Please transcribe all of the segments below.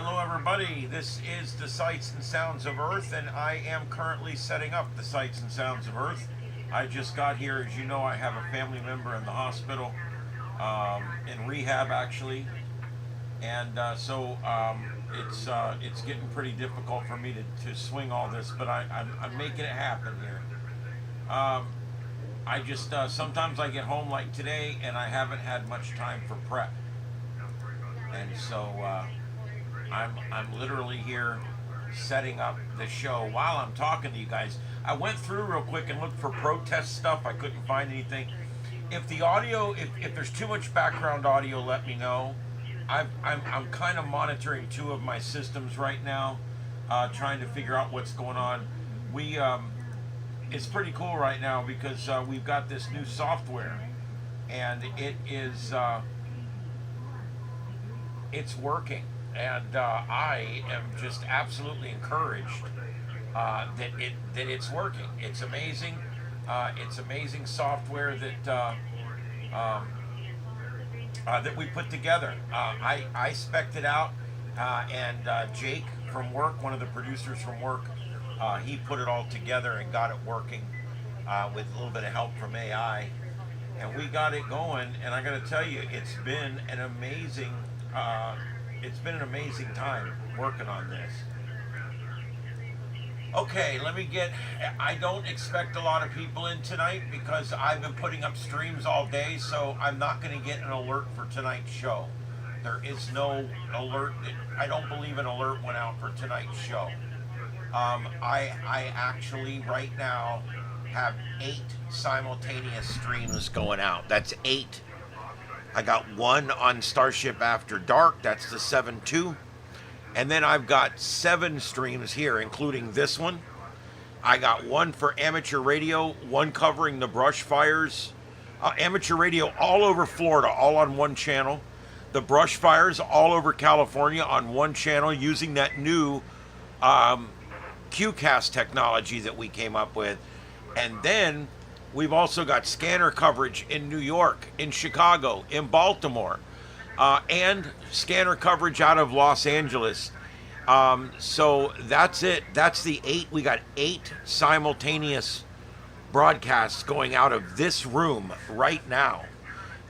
Hello everybody, this is the Sights and Sounds of Earth, and I am currently setting up the Sights and Sounds of Earth. I just got here. As you know, I have a family member in the hospital, in rehab actually, and it's getting pretty difficult for me to swing all this, but I'm making it happen here. I just sometimes I get home like today and I haven't had much time for prep, and so I'm literally here setting up the show while I'm talking to you guys. I went through real quick and looked for protest stuff. I couldn't find anything. If the audio, if there's too much background audio, let me know. I'm kind of monitoring two of my systems right now, trying to figure out what's going on. It's pretty cool right now because we've got this new software, and it's working, and I am just absolutely encouraged that it's working. It's amazing. It's amazing software that we put together. I spec'd it out, and Jake from work, one of the producers from work, he put it all together and got it working with a little bit of help from AI, and we got it going. And I got to tell you, it's been an amazing time working on this. Okay, I don't expect a lot of people in tonight because I've been putting up streams all day, so I'm not going to get an alert for tonight's show. There is no alert. I don't believe an alert went out for tonight's show. I actually right now have 8 simultaneous streams going out. That's 8. I got one on Starship After Dark. That's the 7-2. And then I've got 7 streams here, including this one. I got one for amateur radio, one covering the brush fires. Amateur radio all over Florida, all on one channel. The brush fires all over California on one channel using that new QCast technology that we came up with. And then we've also got scanner coverage in New York, in Chicago, in Baltimore, and scanner coverage out of Los Angeles. So that's it. That's the 8. We got 8 simultaneous broadcasts going out of this room right now.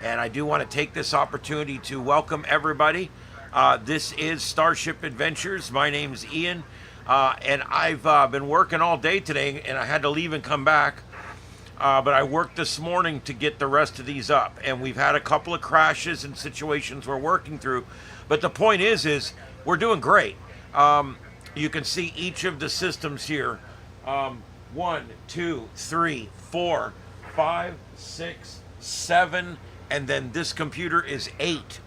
And I do want to take this opportunity to welcome everybody. This is Starship Adventures. My name's Ian. And I've been working all day today, and I had to leave and come back. But I worked this morning to get the rest of these up, and we've had a couple of crashes and situations we're working through. But the point is we're doing great. You can see each of the systems here. 1, 2, 3, 4, 5, 6, 7, and then this computer is 8.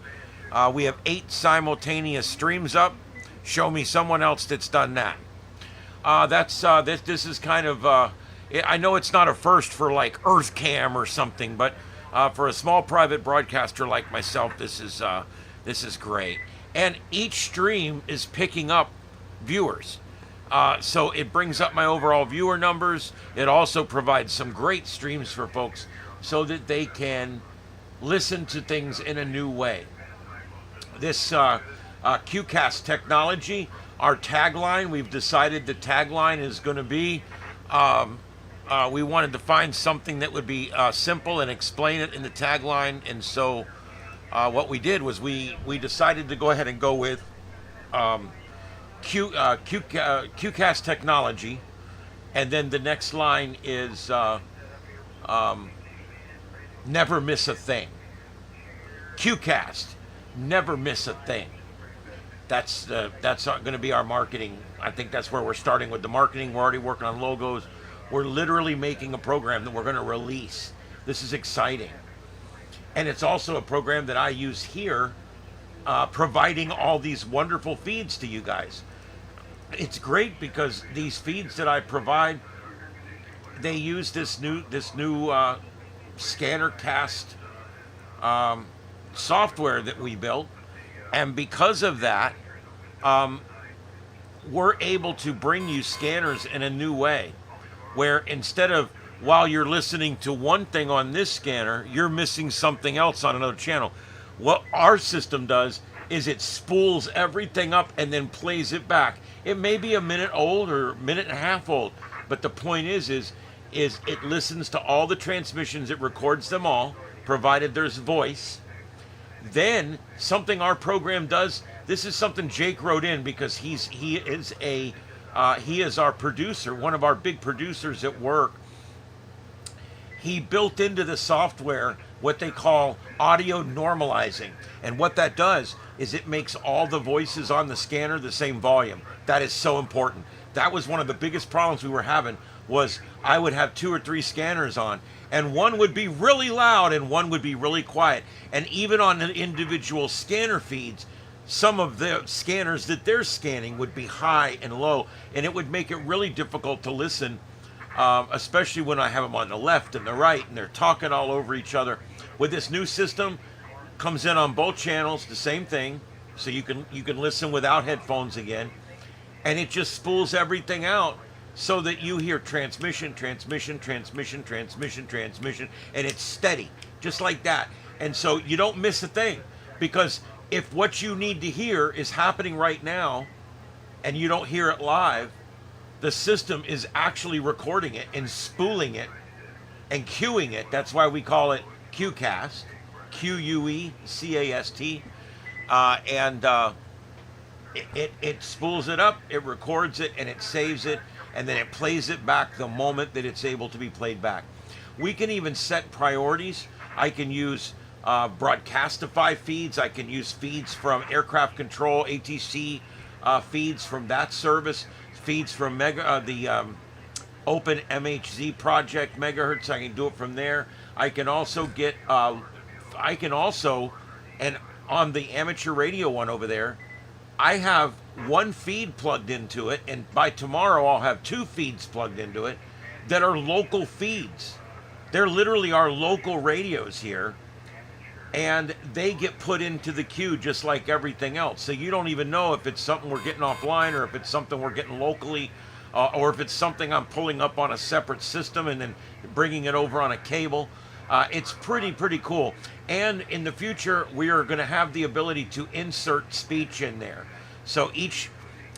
We have 8 simultaneous streams up. Show me someone else that's done that. This is kind of. I know it's not a first for like EarthCam or something, but for a small private broadcaster like myself, this is great. And each stream is picking up viewers, so it brings up my overall viewer numbers. It also provides some great streams for folks so that they can listen to things in a new way. This QCast technology, our tagline, we've decided the tagline is going to be. We wanted to find something that would be simple and explain it in the tagline, and so what we did was we decided to go ahead and go with QCast technology, and then the next line is never miss a thing. QCast, never miss a thing. That's going to be our marketing. I think that's where we're starting with the marketing. We're already working on logos. We're literally making a program that we're going to release. This is exciting. And it's also a program that I use here, providing all these wonderful feeds to you guys. It's great because these feeds that I provide, they use this new scanner cast software that we built. And because of that, we're able to bring you scanners in a new way, where instead of while you're listening to one thing on this scanner, you're missing something else on another channel. What our system does is it spools everything up and then plays it back. It may be a minute old or a minute and a half old, but the point is it listens to all the transmissions, it records them all, provided there's voice. Then something our program does. This is something Jake wrote in because he is our producer, one of our big producers at work. He built into the software what they call audio normalizing. And what that does is it makes all the voices on the scanner the same volume. That is so important. That was one of the biggest problems we were having, was I would have 2 or 3 scanners on, and one would be really loud and one would be really quiet. And even on the individual scanner feeds, some of the scanners that they're scanning would be high and low, and it would make it really difficult to listen, especially when I have them on the left and the right and they're talking all over each other. With this new system, comes in on both channels, the same thing, so you can listen without headphones again, and it just spools everything out so that you hear transmission, transmission, transmission, transmission, transmission, and it's steady, just like that. And so you don't miss a thing, because if what you need to hear is happening right now and you don't hear it live, the system is actually recording it and spooling it and queuing it. That's why we call it QCast, QUECAST, and it spools it up, it records it, and it saves it, and then it plays it back the moment that it's able to be played back. We can even set priorities. I can use Broadcastify feeds. I can use feeds from aircraft control, ATC feeds from that service, feeds from the Open MHZ project megahertz. I can do it from there. I can also get, and on the amateur radio one over there, I have one feed plugged into it, and by tomorrow I'll have 2 feeds plugged into it that are local feeds. They're literally our local radios here, and they get put into the queue just like everything else. So you don't even know if it's something we're getting offline, or if it's something we're getting locally, or if it's something I'm pulling up on a separate system and then bringing it over on a cable. It's pretty cool. And in the future, we are going to have the ability to insert speech in there. So each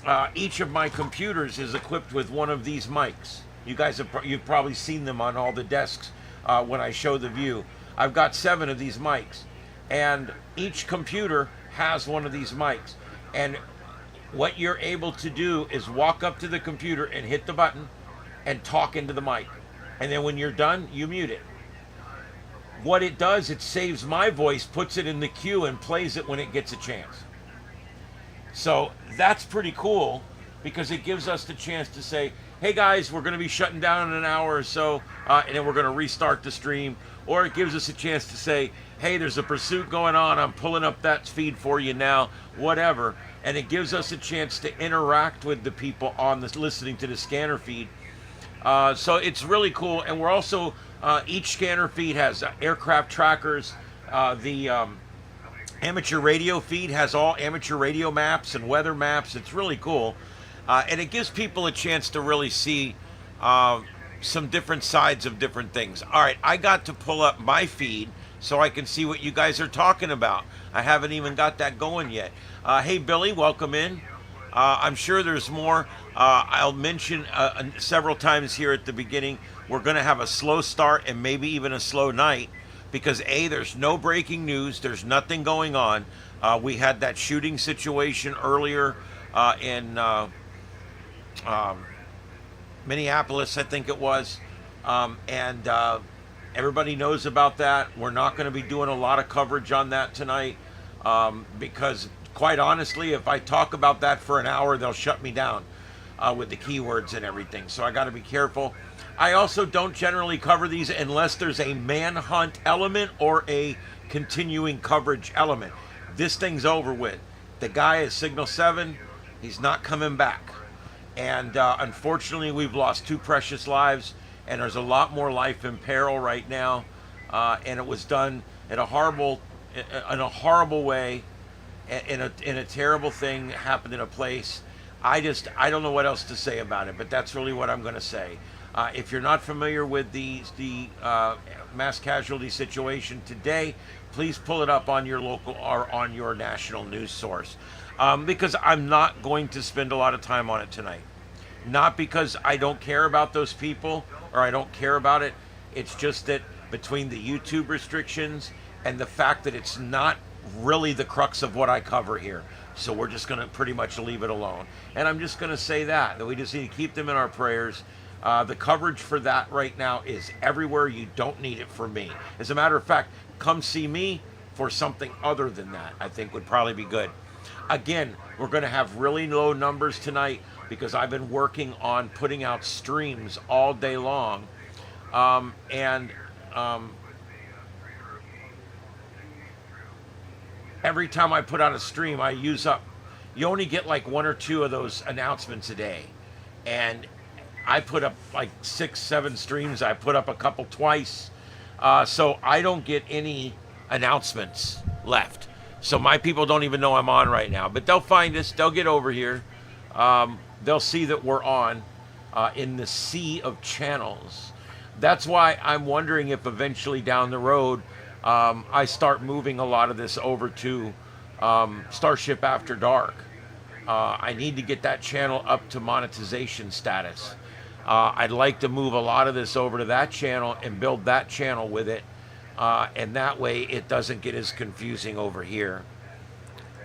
of my computers is equipped with one of these mics. You've probably seen them on all the desks when I show the view. I've got 7 of these mics, and each computer has one of these mics. And what you're able to do is walk up to the computer and hit the button and talk into the mic. And then when you're done, you mute it. What it does, it saves my voice, puts it in the queue, and plays it when it gets a chance. So that's pretty cool, because it gives us the chance to say, hey guys, we're going to be shutting down in an hour or so, and then we're going to restart the stream. Or it gives us a chance to say, hey, there's a pursuit going on, I'm pulling up that feed for you now, whatever. And it gives us a chance to interact with the people on this, listening to the scanner feed. So it's really cool. And we're also, each scanner feed has aircraft trackers. The amateur radio feed has all amateur radio maps and weather maps. It's really cool. And it gives people a chance to really see some different sides of different things. All right, I got to pull up my feed so I can see what you guys are talking about. I haven't even got that going yet. Hey, Billy, welcome in. I'm sure there's more. I'll mention several times here at the beginning, we're going to have a slow start and maybe even a slow night, because A, there's no breaking news. There's nothing going on. We had that shooting situation earlier in Minneapolis, I think it was. And everybody knows about that. We're not going to be doing a lot of coverage on that tonight, because quite honestly, if I talk about that for an hour, they'll shut me down with the keywords and everything. So I got to be careful. I also don't generally cover these unless there's a manhunt element or a continuing coverage element. This thing's over with. The guy is Signal 7. He's not coming back. And unfortunately, we've lost 2 precious lives, and there's a lot more life in peril right now. And it was done in a horrible way, in a terrible thing happened in a place. I don't know what else to say about it, but that's really what I'm going to say. If you're not familiar with the mass casualty situation today, please pull it up on your local or on your national news source, because I'm not going to spend a lot of time on it tonight. Not because I don't care about those people or I don't care about it. It's just that between the YouTube restrictions and the fact that it's not really the crux of what I cover here. So we're just going to pretty much leave it alone. And I'm just going to say that we just need to keep them in our prayers. The coverage for that right now is everywhere. You don't need it for me. As a matter of fact, come see me for something other than that. I think would probably be good. Again, we're going to have really low numbers tonight because I've been working on putting out streams all day long. Every time I put out a stream, I use up, you only get like 1 or 2 of those announcements a day. And I put up like 6, 7 streams. I put up a couple twice. So I don't get any announcements left. So my people don't even know I'm on right now. But they'll find us. They'll get over here. They'll see that we're on in the sea of channels. That's why I'm wondering if eventually down the road, I start moving a lot of this over to Starship After Dark. I need to get that channel up to monetization status. I'd like to move a lot of this over to that channel and build that channel with it. And that way it doesn't get as confusing over here.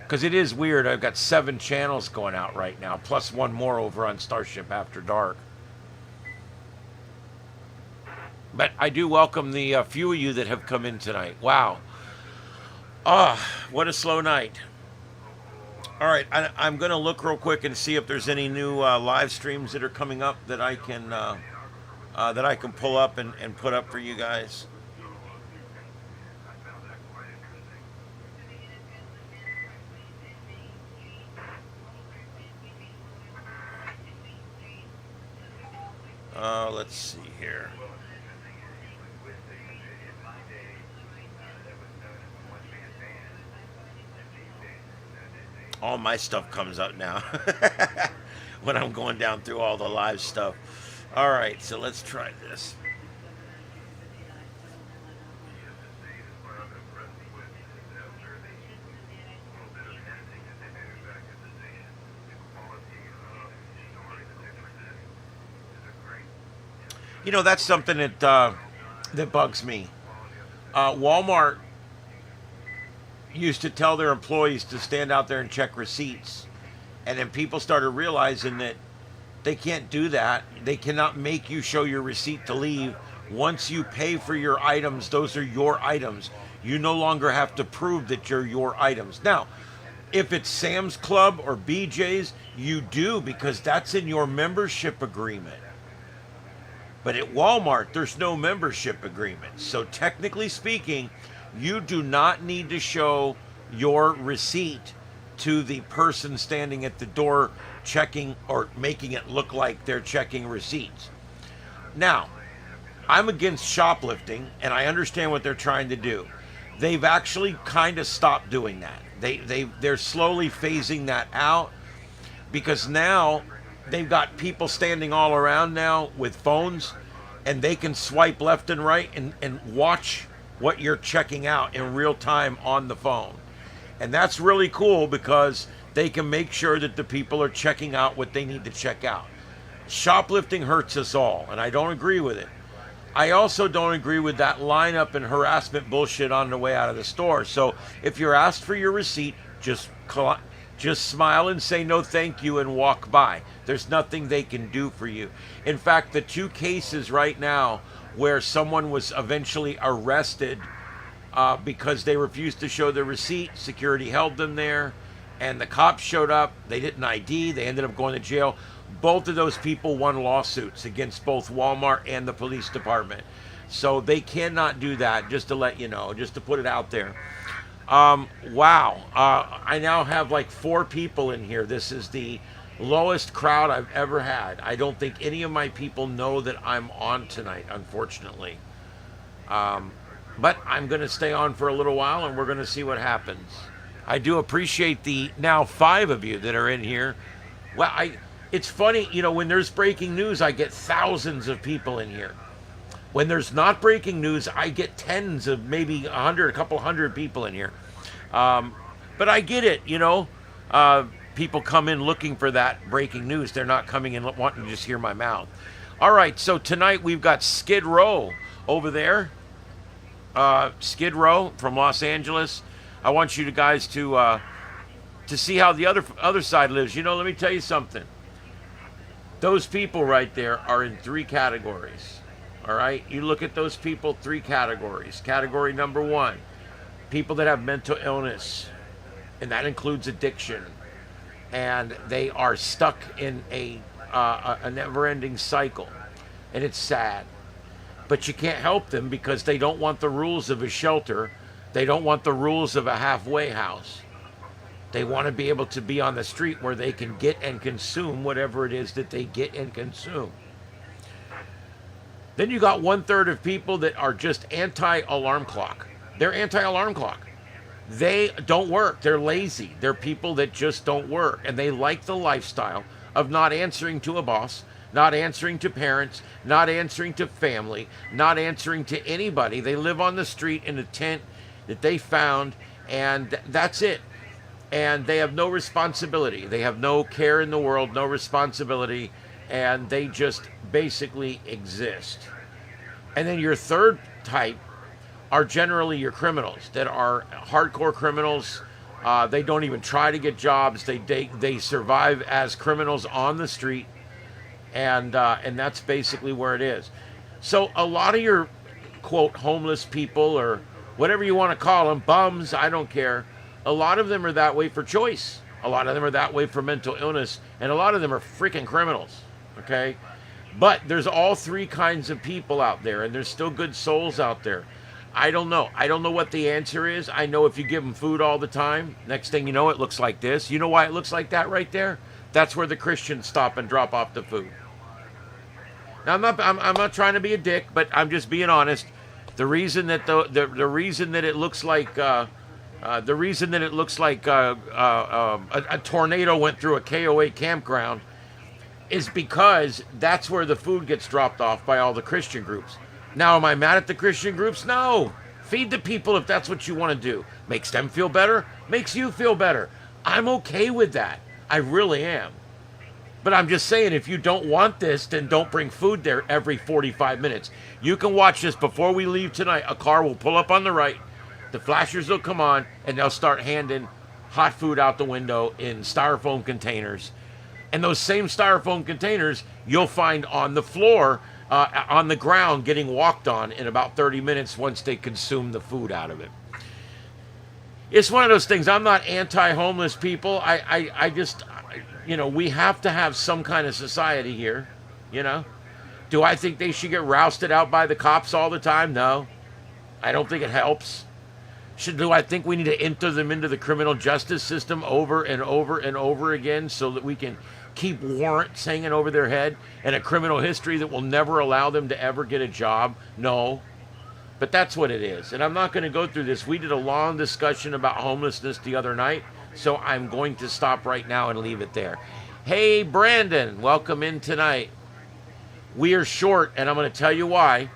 Because it is weird. I've got 7 channels going out right now, plus 1 more over on Starship After Dark. But I do welcome the few of you that have come in tonight. Wow. What a slow night. All right, I'm going to look real quick and see if there's any new live streams that are coming up that I can pull up and put up for you guys. Let's see here. All my stuff comes up now when I'm going down through all the live stuff. All right, so let's try this. You know, that's something that bugs me. Walmart used to tell their employees to stand out there and check receipts. And then people started realizing that they can't do that. They cannot make you show your receipt to leave. Once you pay for your items, those are your items. You no longer have to prove that you're your items. Now, if it's Sam's Club or BJ's, you do, because that's in your membership agreement. But at Walmart, there's no membership agreement. So technically speaking, you do not need to show your receipt to the person standing at the door checking or making it look like they're checking receipts. Now, I'm against shoplifting, and I understand what they're trying to do. They've actually kind of stopped doing that. They're slowly phasing that out, because now they've got people standing all around now with phones, and they can swipe left and right and watch what you're checking out in real time on the phone. And that's really cool, because they can make sure that the people are checking out what they need to check out. Shoplifting hurts us all, and I don't agree with it. I also don't agree with that lineup and harassment bullshit on the way out of the store. So if you're asked for your receipt, just smile and say no thank you and walk by. There's nothing they can do for you. In fact, the 2 cases right now where someone was eventually arrested because they refused to show their receipt, security held them there, and the cops showed up. They didn't ID. They ended up going to jail. Both of those people won lawsuits against both Walmart and the police department. So they cannot do that, just to let you know, just to put it out there. Wow. I now have like 4 people in here. This is the lowest crowd I've ever had. I don't think any of my people know that I'm on tonight, unfortunately. But I'm going to stay on for a little while, and we're going to see what happens. I do appreciate the now 5 of you that are in here. Well, It's funny, when there's breaking news, I get thousands of people in here. When there's not breaking news, I get tens of maybe a couple hundred people in here. But I get it, people come in looking for that breaking news. They're not coming in wanting to just hear my mouth. All right, so tonight we've got Skid Row over there. Skid Row from Los Angeles. I want you guys to see how the other side lives. Let me tell you something. Those people right there are in 3 categories. All right? You look at those people, 3 categories. Category number 1, people that have mental illness, and that includes addiction. And they are stuck in a never-ending cycle. And it's sad. But you can't help them because they don't want the rules of a shelter. They don't want the rules of a halfway house. They want to be able to be on the street where they can get and consume whatever it is that they get and consume. Then you got 1/3 of people that are just anti-alarm clock. They're anti-alarm clock. They don't work. They're lazy. They're people that just don't work. And they like the lifestyle of not answering to a boss, not answering to parents, not answering to family, not answering to anybody. They live on the street in a tent that they found, and that's it. And they have no responsibility. They have no care in the world, no responsibility, and they just basically exist. And then your third type are generally your criminals that are hardcore criminals. They don't even try to get jobs. They survive as criminals on the street, and that's basically where it is. So a lot of your quote homeless people, or whatever you want to call them, bums, I don't care. A lot of them are that way for choice. A lot of them are that way for mental illness. And a lot of them are freaking criminals. Okay? But there's all 3 kinds of people out there. And there's still good souls out there. I don't know. I don't know what the answer is. I know if you give them food all the time, next thing you know, it looks like this. You know why it looks like that right there? That's where the Christians stop and drop off the food. Now, I'm not trying to be a dick, but I'm just being honest. The reason that the reason that it looks like a tornado went through a KOA campground is because that's where the food gets dropped off by all the Christian groups. Now, am I mad at the Christian groups? No. Feed the people if that's what you want to do. Makes them feel better, makes you feel better. I'm okay with that. I really am. But I'm just saying, if you don't want this, then don't bring food there every 45 minutes. You can watch this before we leave tonight. A car will pull up on the right. The flashers will come on, and they'll start handing hot food out the window in styrofoam containers. And those same styrofoam containers you'll find on the floor, on the ground, getting walked on in about 30 minutes once they consume the food out of it. It's one of those things. I'm not anti-homeless people. I just, we have to have some kind of society here, Do I think they should get rousted out by the cops all the time? No. I don't think it helps. Do I think we need to enter them into the criminal justice system over and over and over again so that we can keep warrants hanging over their head and a criminal history that will never allow them to ever get a job? No. But that's what it is. And I'm not going to go through this. We did a long discussion about homelessness the other night, so I'm going to stop right now and leave it there. Hey, Brandon, welcome in tonight. We are short, and I'm going to tell you why.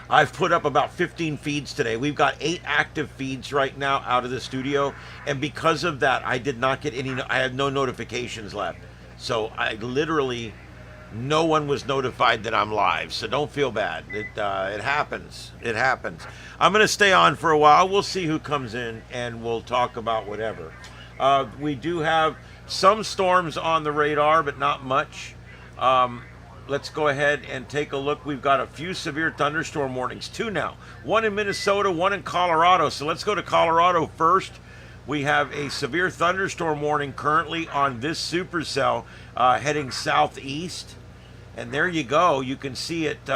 I've put up about 15 feeds today. We've got 8 active feeds right now out of the studio. And because of that, I did not get I had no notifications left. So I literally, no one was notified that I'm live. So don't feel bad. It happens. It happens. I'm going to stay on for a while. We'll see who comes in and we'll talk about whatever. We do have some storms on the radar, but not much. Let's go ahead and take a look. We've got a few severe thunderstorm warnings, 2 now. 1 in Minnesota, 1 in Colorado. So let's go to Colorado first. We have a severe thunderstorm warning currently on this supercell heading southeast. And there you go. You can see it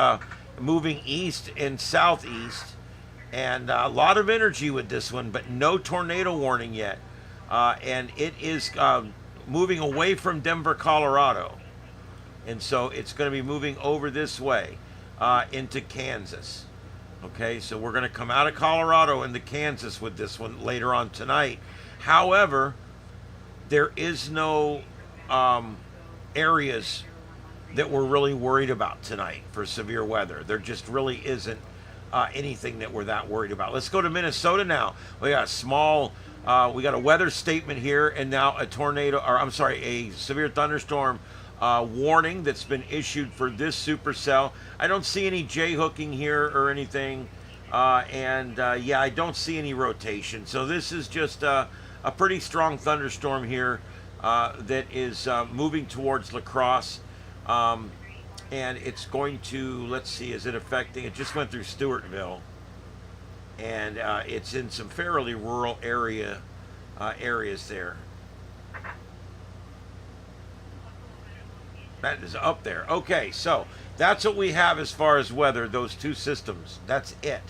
moving east and southeast. And a lot of energy with this one, but no tornado warning yet. And it is moving away from Denver, Colorado. And so it's going to be moving over this way into Kansas. Okay, so we're going to come out of Colorado into Kansas with this one later on tonight. However, there is no areas that we're really worried about tonight for severe weather. There just really isn't anything that we're that worried about. Let's go to Minnesota now. We got we got a weather statement here, and now a tornado, or I'm sorry, a severe thunderstorm warning that's been issued for this supercell. I don't see any J-hooking here or anything, yeah, I don't see any rotation. So this is just a pretty strong thunderstorm here that is moving towards La Crosse. And it's going to, let's see, is it affecting, it just went through Stewartville, and it's in some fairly rural areas there. That is up there. Okay, so that's what we have as far as weather, those two systems. That's it.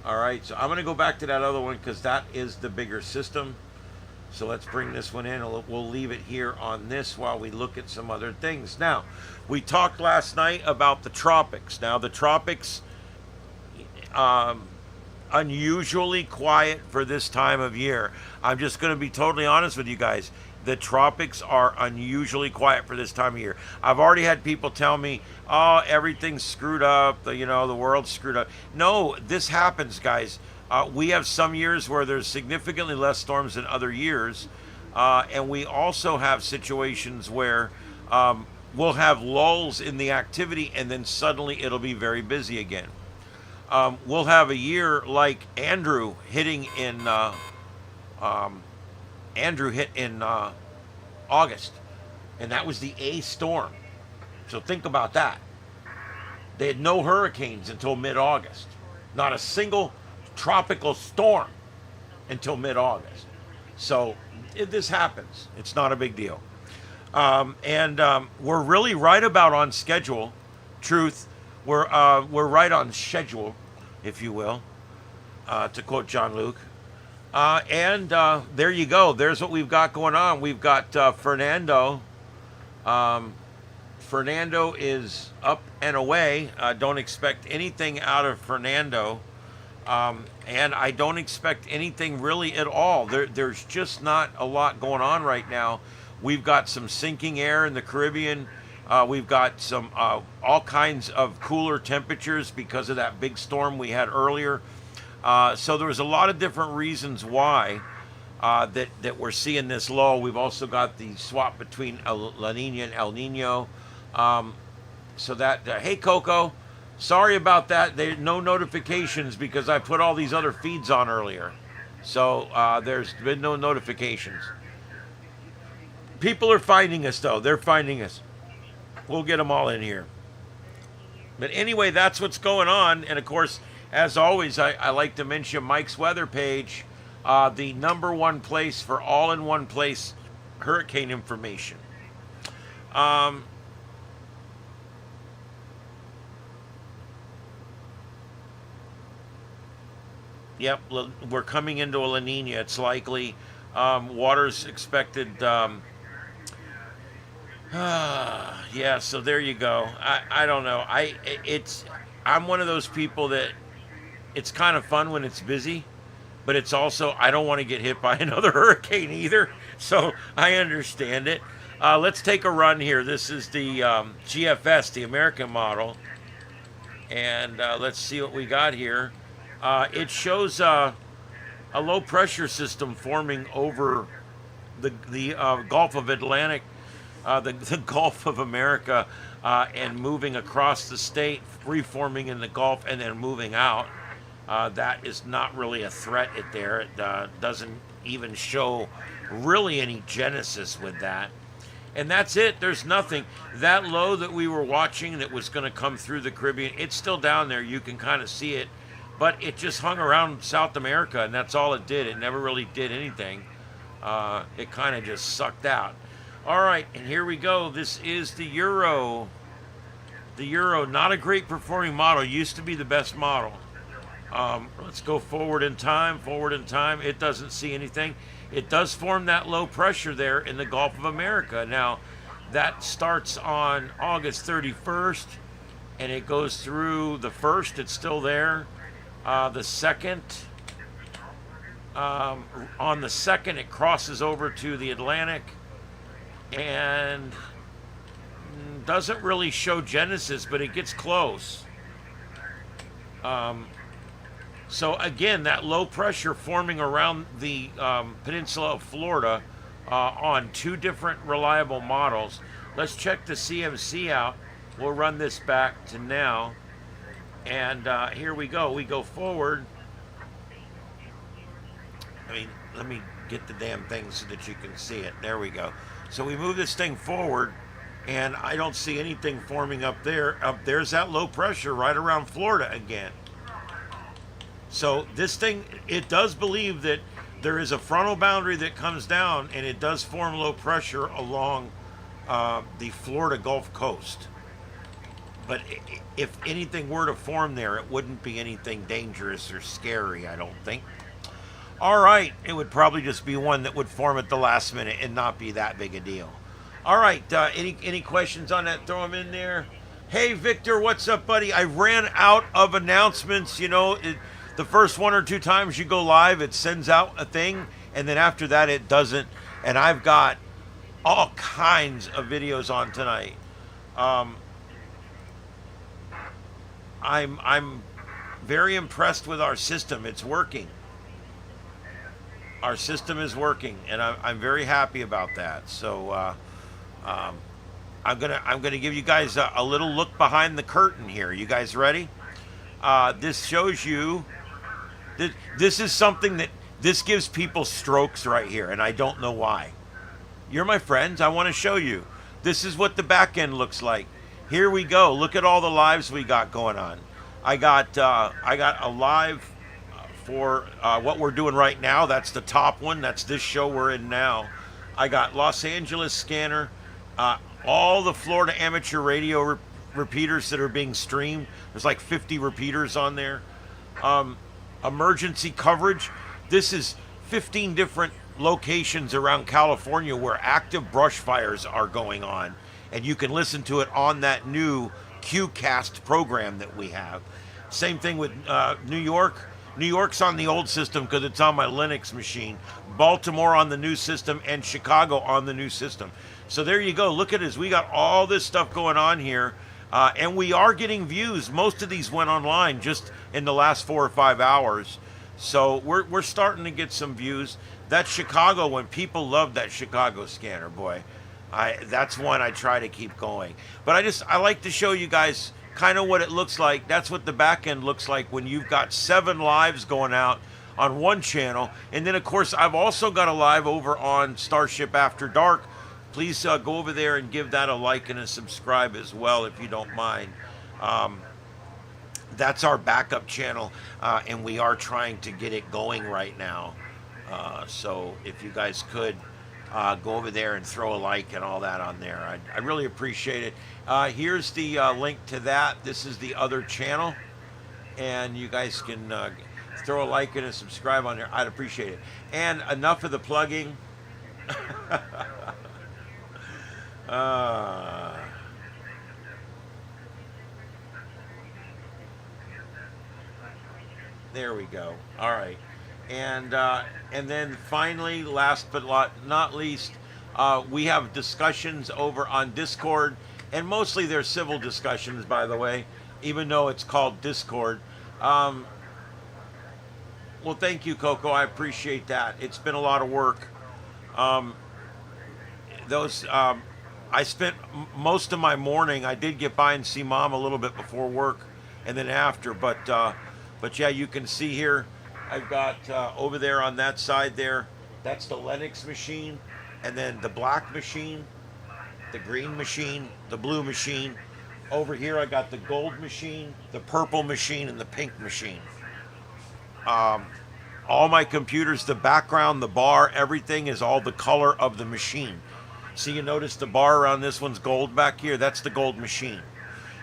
All right, so I'm going to go back to that other one because that is the bigger system. So let's bring this one in. We'll leave it here on this while we look at some other things. Now, we talked last night about the tropics. Now, the tropics, unusually quiet for this time of year. I'm just going to be totally honest with you guys. The tropics are unusually quiet for this time of year. I've already had people tell me, oh, everything's screwed up, the world's screwed up. No, this happens, guys. We have some years where there's significantly less storms than other years, and we also have situations where we'll have lulls in the activity, and then suddenly it'll be very busy again. We'll have a year like Andrew hitting in Andrew hit in August, and that was the A storm. So think about that. They had no hurricanes until mid-August. Not a single tropical storm until mid-August. So this happens. It's not a big deal. We're really right about on schedule. Truth, we're right on schedule, if you will, to quote John Luke. There you go. There's what we've got going on. We've got Fernando. Fernando is up and away. Don't expect anything out of Fernando. And I don't expect anything really at all. There's just not a lot going on right now. We've got some sinking air in the Caribbean. We've got some all kinds of cooler temperatures because of that big storm we had earlier. So there was a lot of different reasons why that we're seeing this low. We've also got the swap between La Nina and El Nino. Hey, Coco, sorry about that. There's no notifications because I put all these other feeds on earlier. So there's been no notifications. People are finding us, though. They're finding us. We'll get them all in here. But anyway, that's what's going on. And, of course, as always, I like to mention Mike's weather page, the #1 place for all-in-one place hurricane information. Yep, we're coming into a La Nina. It's likely. Water's expected. Yeah, so there you go. I don't know. I'm one of those people that it's kind of fun when it's busy, but it's also I don't want to get hit by another hurricane either. So I understand it. Let's take a run here. This is the GFS, the American model, and let's see what we got here. It shows a low pressure system forming over the Gulf of Atlantic, the Gulf of America, and moving across the state, reforming in the Gulf, and then moving out. That is not really a threat there. It doesn't even show really any genesis with that. And that's it. There's nothing. That low that we were watching that was going to come through the Caribbean, it's still down there. You can kind of see it. But it just hung around South America, and that's all it did. It never really did anything. It kind of just sucked out. All right, and here we go. This is the Euro. The Euro, not a great performing model. Used to be the best model. Let's go forward in time. Forward in time. It doesn't see anything. It does form that low pressure there in the Gulf of America. Now, that starts on August 31st, and it goes through the 1st. It's still there. The 2nd, on the 2nd, it crosses over to the Atlantic, and doesn't really show genesis, but it gets close. So again, that low pressure forming around the peninsula of Florida on two different reliable models. Let's check the CMC out. We'll run this back to now. And here we go. We go forward. I mean, let me get the damn thing so that you can see it. There we go. So we move this thing forward, and I don't see anything forming up there. There's that low pressure right around Florida again. So this thing, it does believe that there is a frontal boundary that comes down, and it does form low pressure along the Florida Gulf Coast. But if anything were to form there, it wouldn't be anything dangerous or scary, I don't think. All right, it would probably just be one that would form at the last minute and not be that big a deal. All right, any questions on that? Throw them in there. Hey, Victor, what's up, buddy? I ran out of announcements. You know, the first one or two times you go live, it sends out a thing, and then after that, it doesn't. And I've got all kinds of videos on tonight. I'm very impressed with our system. It's working. Our system is working, and I'm very happy about that. So I'm gonna give you guys a little look behind the curtain here. You guys ready? This shows you. This is something this gives people strokes right here, and I don't know why. You're my friends. I want to show you. This is what the back end looks like. Here we go. Look at all the lives we got going on. I got a live for what we're doing right now. That's the top one. That's this show we're in now. I got Los Angeles scanner, all the Florida amateur radio repeaters that are being streamed. There's like 50 repeaters on there. Emergency coverage. This is 15 different locations around California where active brush fires are going on. And you can listen to it on that new QCast program that we have. Same thing with New York. New York's on the old system because it's on my Linux machine. Baltimore on the new system, and Chicago on the new system. So there you go. Look at this. We got all this stuff going on here. And we are getting views. Most of these went online just in the last 4 or 5 hours. So we're starting to get some views. That Chicago one, people love that Chicago scanner, boy. That's one I try to keep going. But I like to show you guys kind of what it looks like. That's what the back end looks like when you've got 7 lives going out on one channel. And then, of course, I've also got a live over on Starship After Dark. Please go over there and give that a like and a subscribe as well, if you don't mind. That's our backup channel, and we are trying to get it going right now. So if you guys could go over there and throw a like and all that on there, I really appreciate it. Here's the link to that. This is the other channel, and you guys can throw a like and a subscribe on there. I'd appreciate it. And enough of the plugging. There we go. All right. And then finally, last but not least, we have discussions over on Discord, and mostly they're civil discussions, by the way, even though it's called Discord. Well, thank you, Coco. I appreciate that. It's been a lot of work. I spent most of my morning. I did get by and see Mom a little bit before work, and then after. But yeah, you can see here. I've got over there on that side there, that's the Lennox machine, and then the black machine, the green machine, the blue machine. Over here I got the gold machine, the purple machine, and the pink machine. All my computers, the background, the bar, everything is all the color of the machine. See, you notice the bar around this one's gold back here? That's the gold machine.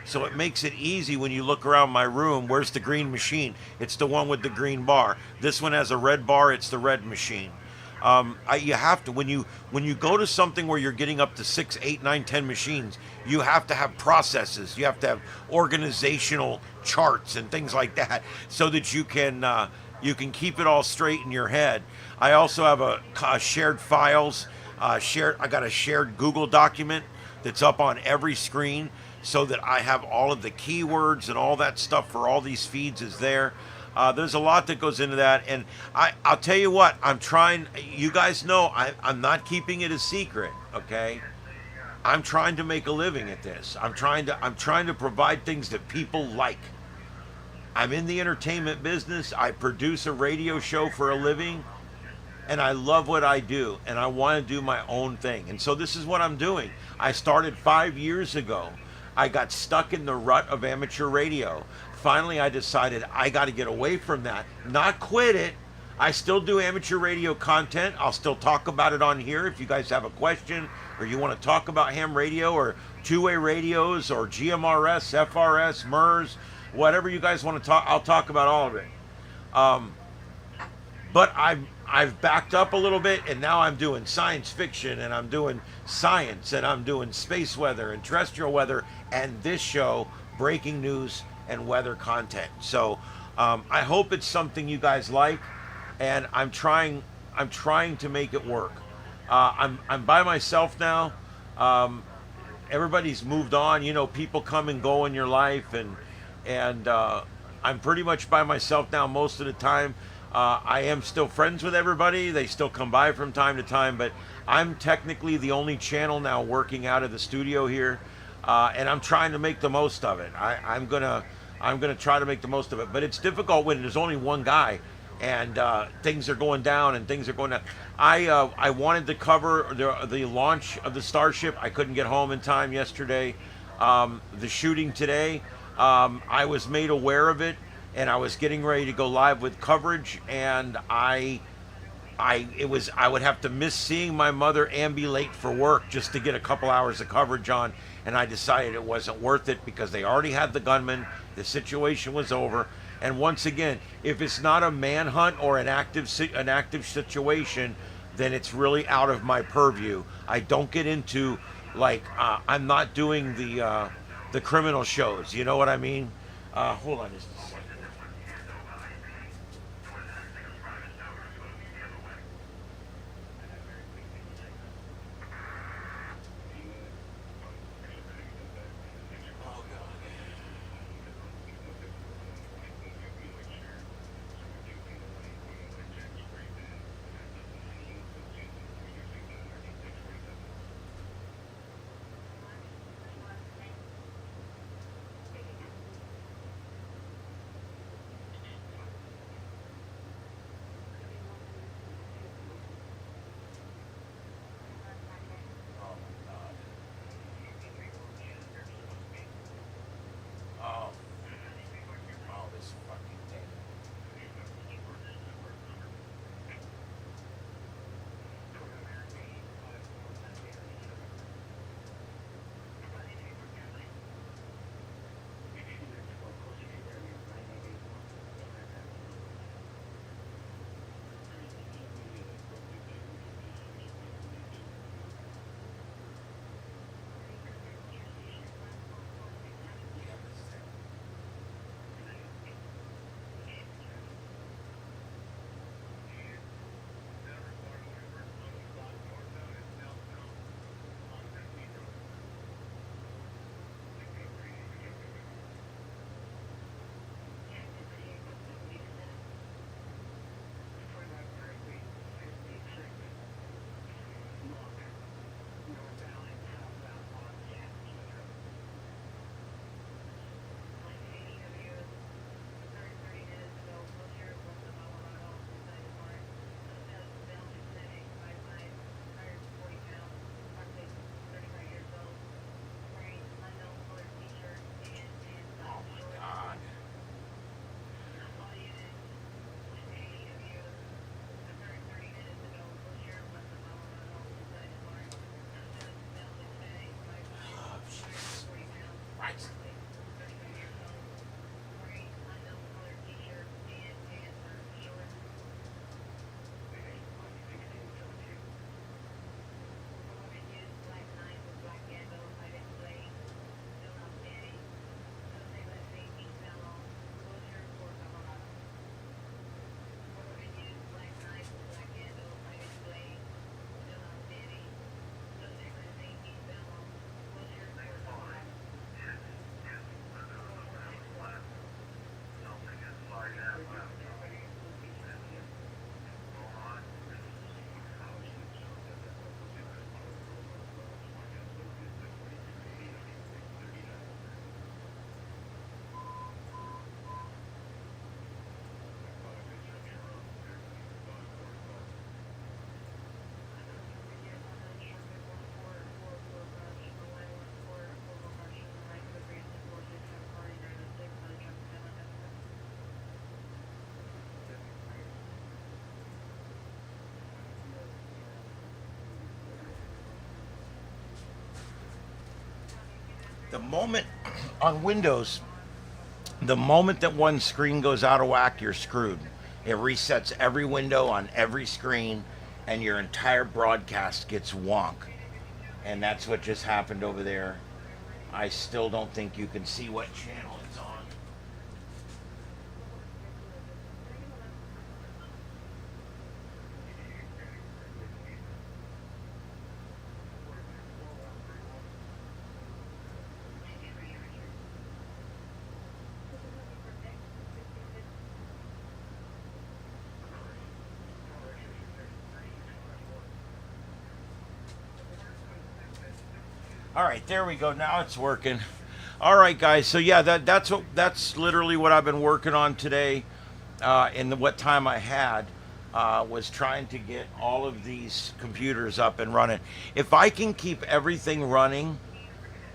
So it makes it easy when you look around my room. Where's the green machine? It's the one with the green bar. This one has a red bar. It's the red machine. You have to, when you go to something where you're getting up to 6, 8, 9, 10 machines, you have to have processes. You have to have organizational charts and things like that so that you can keep it all straight in your head. I also have a shared files. I got a shared Google document that's up on every screen, so that I have all of the keywords and all that stuff for all these feeds is there. There's a lot that goes into that, and I'll tell you what, I'm trying. You guys know I'm not keeping it a secret, okay? I'm trying to make a living at this. I'm trying to provide things that people like. I'm in the entertainment business. I produce a radio show for a living, and I love what I do, and I want to do my own thing. And so this is what I'm doing. I started 5 years ago. I got stuck in the rut of amateur radio. Finally, I decided I got to get away from that, not quit it. I still do amateur radio content. I'll still talk about it on here if you guys have a question or you want to talk about ham radio or two-way radios or GMRS, FRS, MERS, whatever you guys want to talk. I'll talk about all of it. But I've backed up a little bit, and now I'm doing science fiction, and I'm doing science, and I'm doing space weather and terrestrial weather, and this show, breaking news and weather content. So I hope it's something you guys like, and I'm trying to make it work. I'm by myself now. Everybody's moved on. You know, people come and go in your life, and I'm pretty much by myself now most of the time. I am still friends with everybody. They still come by from time to time, but I'm technically the only channel now working out of the studio here, and I'm trying to make the most of it. I'm gonna try to make the most of it, but it's difficult when there's only one guy, and things are going down and things are going down. I wanted to cover the launch of the Starship. I couldn't get home in time yesterday. The shooting today, I was made aware of it, and I was getting ready to go live with coverage, and I would have to miss seeing my mother ambulate for work just to get a couple hours of coverage on, and I decided it wasn't worth it because they already had the gunman, the situation was over, and once again, if it's not a manhunt or an active situation, then it's really out of my purview. I don't get into, like, I'm not doing the criminal shows, you know what I mean? Hold on just a second. The moment on Windows, the moment that one screen goes out of whack, you're screwed. It resets every window on every screen, and your entire broadcast gets wonk. And that's what just happened over there. I still don't think you can see what channel it's on. All right, there we go. Now it's working. All right, guys. So yeah, that's literally what I've been working on today. What time I had was trying to get all of these computers up and running. If I can keep everything running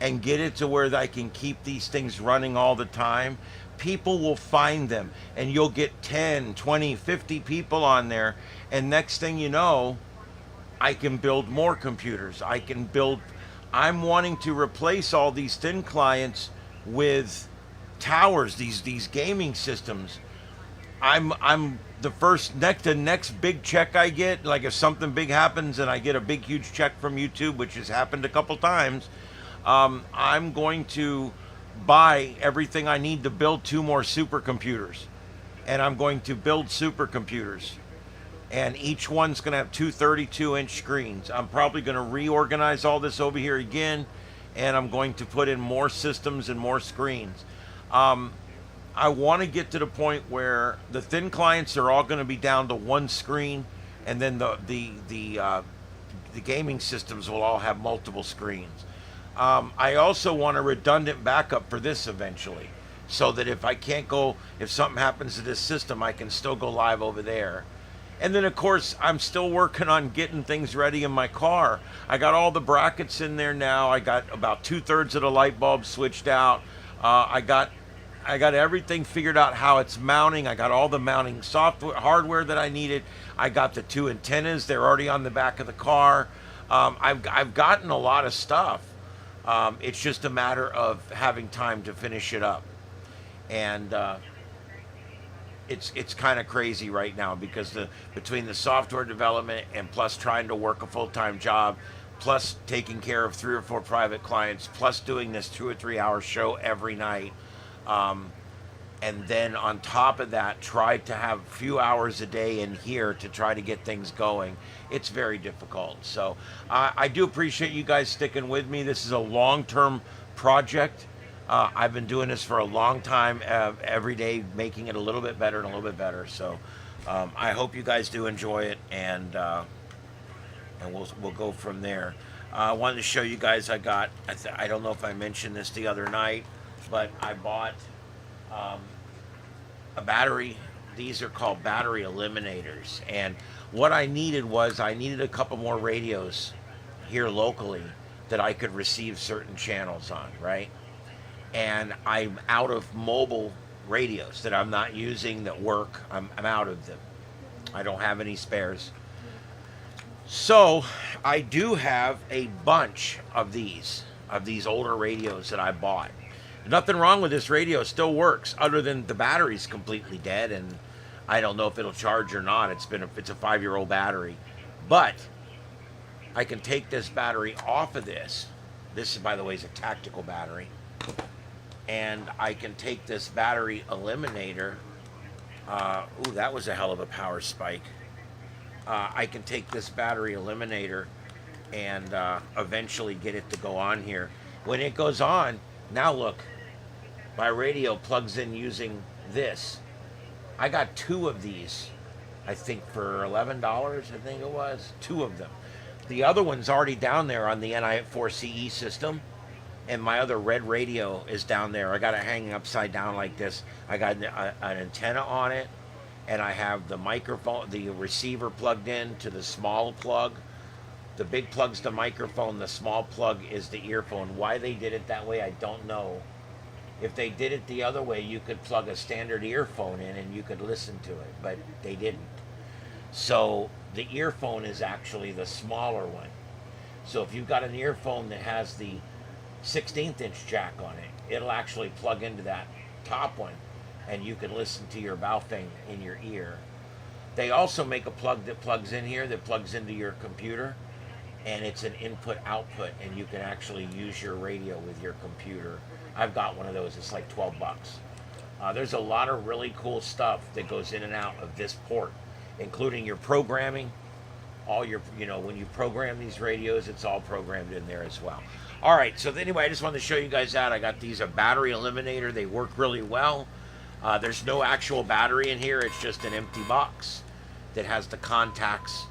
and get it to where I can keep these things running all the time, people will find them, and you'll get 10, 20, 50 people on there, and next thing you know, I can build more computers. I'm wanting to replace all these thin clients with towers, these gaming systems. I'm the next big check I get, like if something big happens and I get a big huge check from YouTube, which has happened a couple times, I'm going to buy everything I need to build 2 more supercomputers, and I'm going to build supercomputers. And each one's going to have 2 32-inch screens. I'm probably going to reorganize all this over here again, and I'm going to put in more systems and more screens. I want to get to the point where the thin clients are all going to be down to 1 screen, and then the gaming systems will all have multiple screens. I also want a redundant backup for this eventually, so that if something happens to this system, I can still go live over there. And then, of course, I'm still working on getting things ready in my car. I got all the brackets in there now. I got about 2/3 of the light bulbs switched out. I got everything figured out how it's mounting. I got all the mounting hardware that I needed. I got the 2 antennas. They're already on the back of the car. I've gotten a lot of stuff. It's just a matter of having time to finish it up. And it's kind of crazy right now because between the software development and plus trying to work a full-time job, plus taking care of 3 or 4 private clients, plus doing this 2 or 3 hour show every night, and then on top of that, try to have a few hours a day in here to try to get things going. It's very difficult. So I do appreciate you guys sticking with me. This is a long-term project. I've been doing this for a long time, every day, making it a little bit better and a little bit better. So I hope you guys do enjoy it, and we'll go from there. I wanted to show you guys I don't know if I mentioned this the other night, but I bought a battery. These are called battery eliminators. And what I needed a couple more radios here locally that I could receive certain channels on, right? And I'm out of mobile radios that I'm not using that work. I'm out of them. I don't have any spares. So I do have a bunch of these older radios that I bought. Nothing wrong with this radio, it still works, other than the battery's completely dead, and I don't know if it'll charge or not. It's a 5-year-old battery. But I can take this battery off of this. This, by the way, is a tactical battery. And I can take this battery eliminator. Ooh, that was a hell of a power spike. I can take this battery eliminator and eventually get it to go on here. When it goes on, now look, my radio plugs in using this. I got 2 of these, I think for $11, I think it was, 2 of them. The other one's already down there on the NI4CE system. And my other red radio is down there. I got it hanging upside down like this. I got an antenna on it, and I have the microphone, the receiver plugged in to the small plug. The big plug's the microphone, the small plug is the earphone. Why they did it that way, I don't know. If they did it the other way, you could plug a standard earphone in and you could listen to it, but they didn't. So the earphone is actually the smaller one. So if you've got an earphone that has the 16th inch jack on it. It'll actually plug into that top one, and you can listen to your Baofeng in your ear. They also make a plug that plugs in here that plugs into your computer, and it's an input output, and you can actually use your radio with your computer. I've got one of those. It's like 12 bucks. There's a lot of really cool stuff that goes in and out of this port, including your programming. All your, when you program these radios, it's all programmed in there as well. All right, so anyway, I just wanted to show you guys that. I got these, a battery eliminator. They work really well. There's no actual battery in here. It's just an empty box that has the contacts,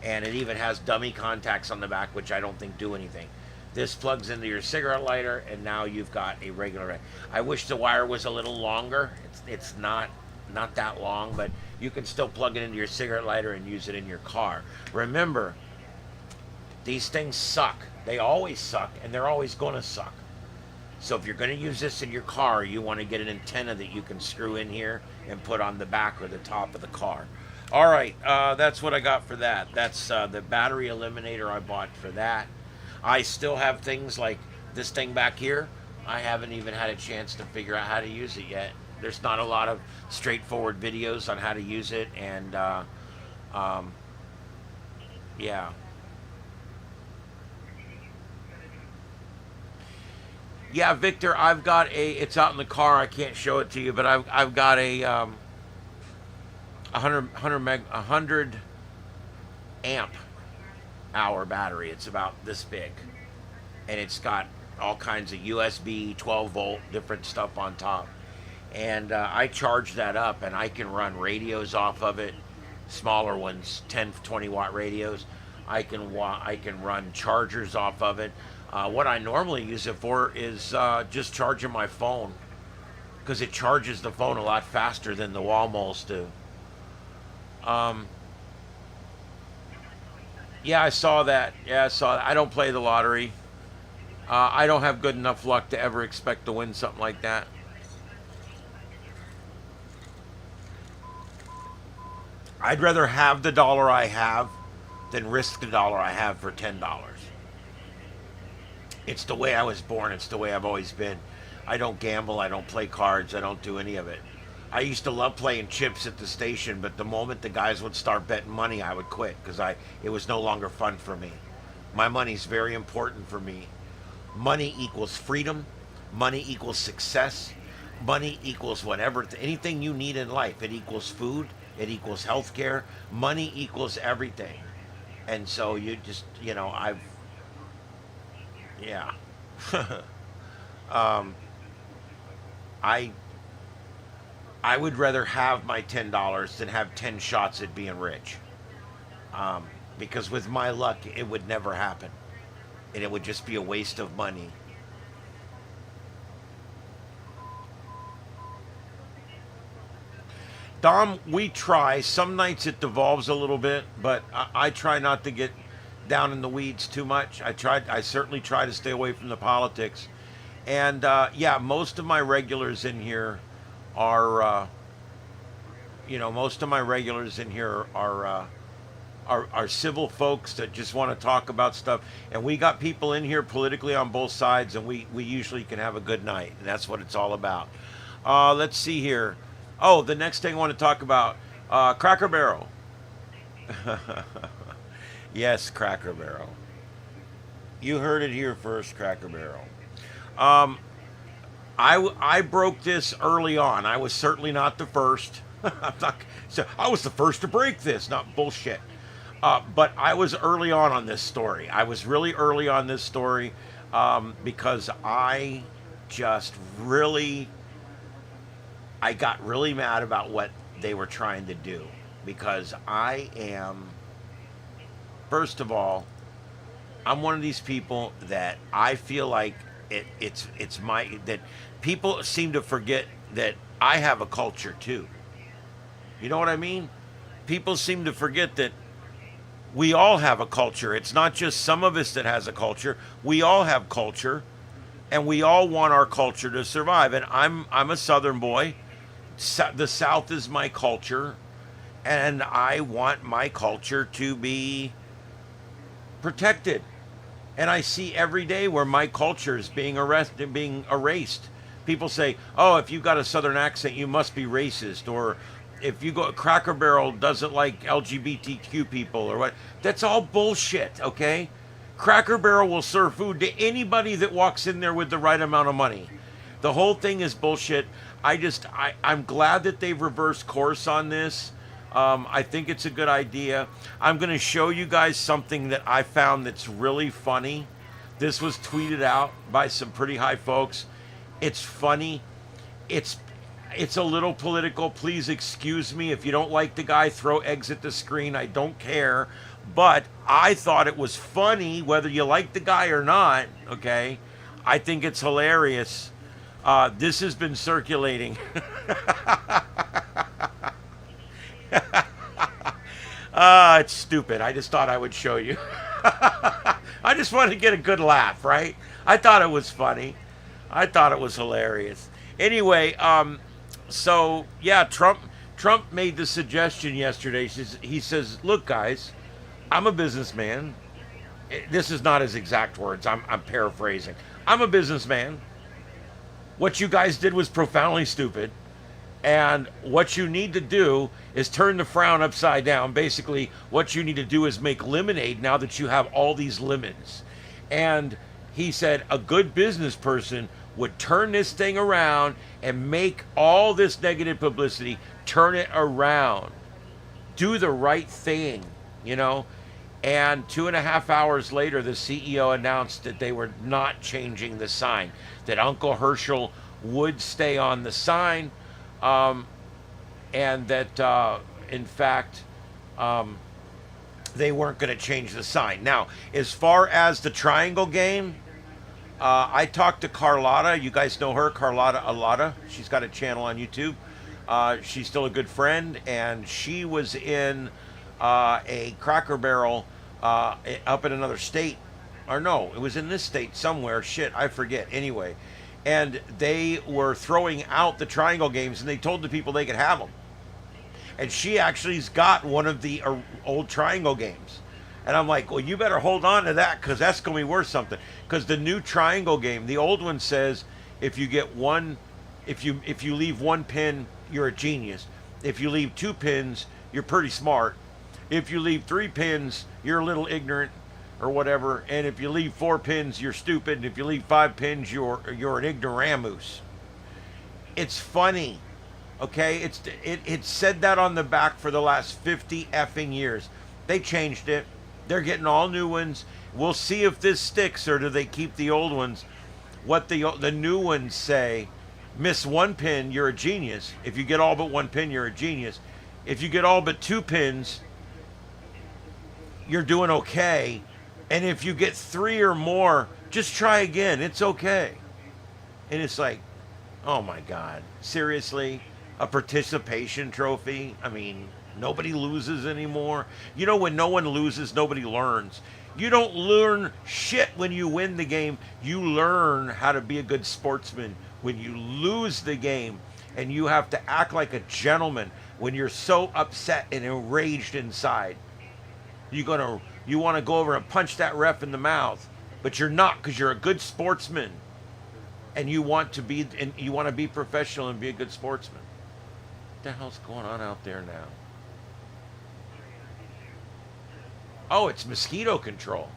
and it even has dummy contacts on the back, which I don't think do anything. This plugs into your cigarette lighter, and now you've got a regular. I wish the wire was a little longer. It's not that long, but you can still plug it into your cigarette lighter and use it in your car. Remember, these things suck. They always suck, and they're always going to suck. So if you're going to use this in your car, you want to get an antenna that you can screw in here and put on the back or the top of the car. All right, that's what I got for that. That's the battery eliminator I bought for that. I still have things like this thing back here. I haven't even had a chance to figure out how to use it yet. There's not a lot of straightforward videos on how to use it, and yeah. Yeah, Victor, I've got it's out in the car. I can't show it to you, but I've got a 100 amp hour battery. It's about this big, and it's got all kinds of USB, 12 volt, different stuff on top. And I charge that up, and I can run radios off of it, smaller ones, 10, 20 watt radios. I can run chargers off of it. What I normally use it for is just charging my phone, because it charges the phone a lot faster than the wall moles do. Yeah, I saw that. I don't play the lottery. I don't have good enough luck to ever expect to win something like that. I'd rather have the dollar I have than risk the dollar I have for $10. It's the way I was born. It's the way I've always been. I don't gamble. I don't play cards. I don't do any of it. I used to love playing chips at the station, but the moment the guys would start betting money, I would quit, because it was no longer fun for me. My money's very important for me. Money equals freedom. Money equals success. Money equals whatever, anything you need in life. It equals food. It equals healthcare. Money equals everything. And so you just, yeah. I would rather have my $10 than have 10 shots at being rich. Because with my luck, it would never happen. And it would just be a waste of money. Dom, we try. Some nights it devolves a little bit, but I try not to get down in the weeds too much. I certainly try to stay away from the politics. And yeah, most of my regulars in here are civil folks that just want to talk about stuff. And we got people in here politically on both sides, and we usually can have a good night. And that's what it's all about. Let's see here. Oh, the next thing I want to talk about, Cracker Barrel. Yes, Cracker Barrel. You heard it here first, Cracker Barrel. I broke this early on. I was certainly not the first. I was the first to break this. Not bullshit. But I was early on this story. I was really early on this story because I got really mad about what they were trying to do, because first of all, I'm one of these people that I feel like that people seem to forget that I have a culture too. You know what I mean? People seem to forget that we all have a culture. It's not just some of us that has a culture. We all have culture, and we all want our culture to survive. And I'm a Southern boy. The South is my culture, and I want my culture to be protected. And I see every day where my culture is being arrested, being erased. People say, "Oh, if you've got a Southern accent, you must be racist," or if you go Cracker Barrel doesn't like LGBTQ people, or what. That's all bullshit. Okay, Cracker Barrel will serve food to anybody that walks in there with the right amount of money. The whole thing is bullshit. I'm glad that they've reversed course on this. I think it's a good idea. I'm going to show you guys something that I found that's really funny. This was tweeted out by some pretty high folks. It's funny. It's a little political. Please excuse me. If you don't like the guy, throw eggs at the screen. I don't care. But I thought it was funny, whether you like the guy or not, okay? I think it's hilarious. This has been circulating. It's stupid. I just thought I would show you. I just wanted to get a good laugh, right? I thought it was funny. I thought it was hilarious. Anyway, so yeah, Trump made the suggestion yesterday. He says, "Look, guys, I'm a businessman." This is not his exact words. I'm paraphrasing. "I'm a businessman. What you guys did was profoundly stupid. And what you need to do is turn the frown upside down. Basically, what you need to do is make lemonade now that you have all these lemons." And he said a good business person would turn this thing around and make all this negative publicity, turn it around. Do the right thing, you know? And 2.5 hours later, the CEO announced that they were not changing the sign, that Uncle Herschel would stay on the sign. And that, in fact, they weren't going to change the sign. Now, as far as the triangle game, I talked to Carlotta. You guys know her, Carlotta Alada. She's got a channel on YouTube. She's still a good friend, and she was in a Cracker Barrel up in another state. Or no, it was in this state somewhere. Shit, I forget. Anyway. And they were throwing out the triangle games, and they told the people they could have them. And she actually's got one of the old triangle games. And I'm like, well, you better hold on to that, because that's going to be worth something. Because the new triangle game, the old one says, if you leave one pin, you're a genius. If you leave 2 pins, you're pretty smart. If you leave 3 pins, you're a little ignorant, or whatever. And if you leave 4 pins, you're stupid. And if you leave 5 pins, you're an ignoramus. It's funny, okay? It said that on the back for the last 50 effing years. They changed it. They're getting all new ones. We'll see if this sticks, or do they keep the old ones. What the new ones say: miss 1 pin, you're a genius. If you get all but 1 pin, you're a genius. If you get all but 2 pins, you're doing okay. And if you get 3 or more, just try again. It's okay. And it's like, oh my God, seriously? A participation trophy? I mean, nobody loses anymore. You know, when no one loses, nobody learns. You don't learn shit when you win the game. You learn how to be a good sportsman when you lose the game. And you have to act like a gentleman when you're so upset and enraged inside. You want to go over and punch that ref in the mouth, but you're not, because you're a good sportsman, and you want to be professional and be a good sportsman. What the hell's going on out there now? Oh, it's mosquito control.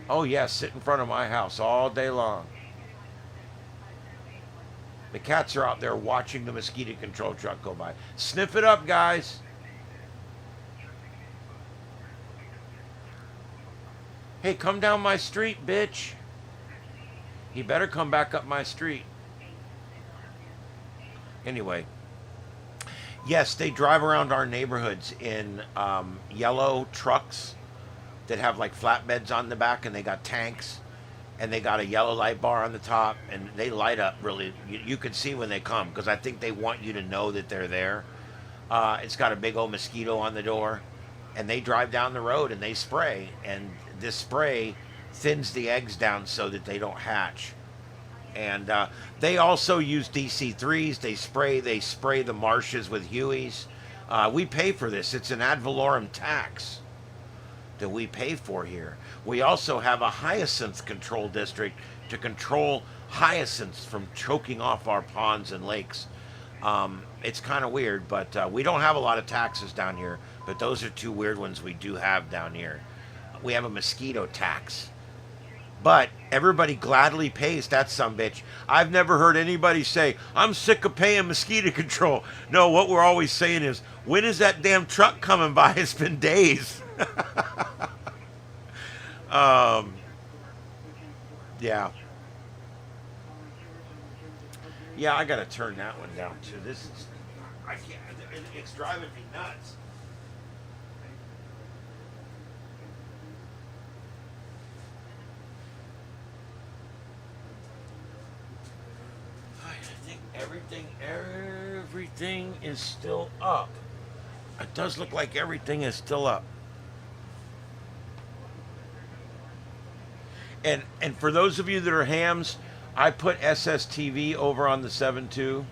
Oh yeah, sit in front of my house all day long. The cats are out there watching the mosquito control truck go by. Sniff it up, guys. Hey, come down my street, bitch. You better come back up my street. Anyway. Yes, they drive around our neighborhoods in yellow trucks that have like flatbeds on the back, and they got tanks, and they got a yellow light bar on the top, and they light up really. You can see when they come, because I think they want you to know that they're there. It's got a big old mosquito on the door, and they drive down the road and they spray, and this spray thins the eggs down so that they don't hatch. And they also use DC-3s. They spray the marshes with Hueys. We pay for this. It's an ad valorem tax that we pay for here. We also have a hyacinth control district to control hyacinths from choking off our ponds and lakes. It's kind of weird, but we don't have a lot of taxes down here. But those are two weird ones we do have down here. We have a mosquito tax, but everybody gladly pays that sumbitch. I've never heard anybody say, I'm sick of paying mosquito control. No, what we're always saying is, when is that damn truck coming by? It's been days. Yeah. Yeah, I gotta turn that one down too. This is, I can't, it's driving me nuts. I think everything is still up. It does look like everything is still up. And for those of you that are hams, I put SSTV over on the 7.2.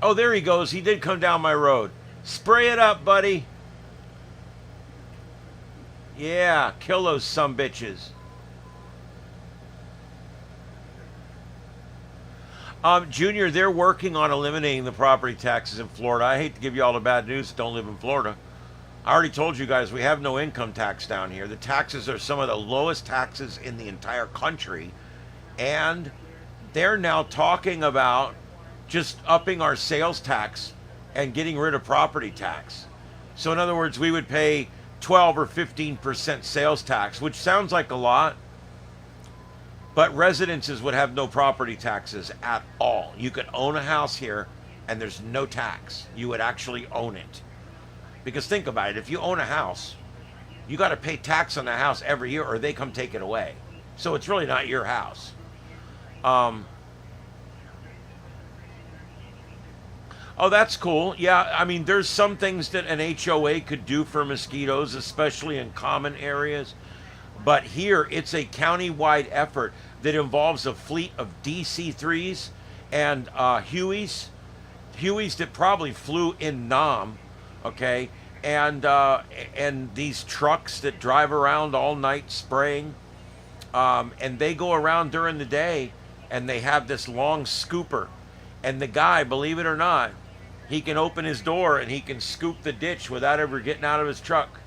Oh, there he goes. He did come down my road. Spray it up, buddy. Yeah, kill those sumbitches. Junior, they're working on eliminating the property taxes in Florida. I hate to give you all the bad news that don't live in Florida. I already told you guys we have no income tax down here. The taxes are some of the lowest taxes in the entire country. And they're now talking about just upping our sales tax and getting rid of property tax. So in other words, we would pay 12 or 15% sales tax, which sounds like a lot. But residences would have no property taxes at all. You could own a house here and there's no tax. You would actually own it. Because think about it, if you own a house, you got to pay tax on the house every year or they come take it away. So it's really not your house. Oh, that's cool. Yeah, I mean, there's some things that an HOA could do for mosquitoes, especially in common areas. But here, it's a county-wide effort that involves a fleet of DC-3s and Hueys that probably flew in Nam, okay? And these trucks that drive around all night spraying. And they go around during the day, and they have this long scooper. And the guy, believe it or not, he can open his door and he can scoop the ditch without ever getting out of his truck.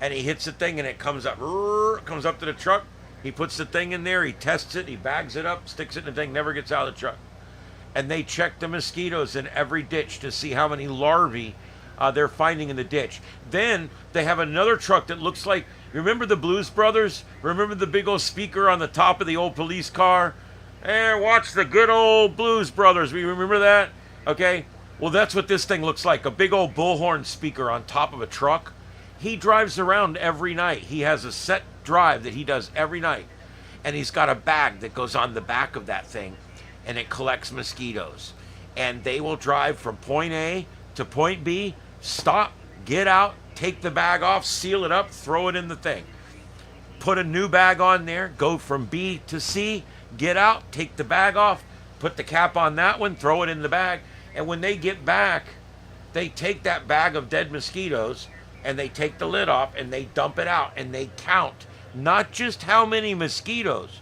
And he hits the thing and it comes up to the truck. He puts the thing in there, he tests it, he bags it up, sticks it in the thing, never gets out of the truck. And they check the mosquitoes in every ditch to see how many larvae they're finding in the ditch. Then they have another truck that looks like, remember the Blues Brothers? Remember the big old speaker on the top of the old police car? Hey, watch the good old Blues Brothers. We remember that? Okay. Well, that's what this thing looks like. A big old bullhorn speaker on top of a truck. He drives around every night. He has a set drive that he does every night. And he's got a bag that goes on the back of that thing. And it collects mosquitoes. And they will drive from point A to point B, stop, get out, take the bag off, seal it up, throw it in the thing. Put a new bag on there, go from B to C, get out, take the bag off, put the cap on that one, throw it in the bag. And when they get back, they take that bag of dead mosquitoes and they take the lid off and they dump it out and they count not just how many mosquitoes,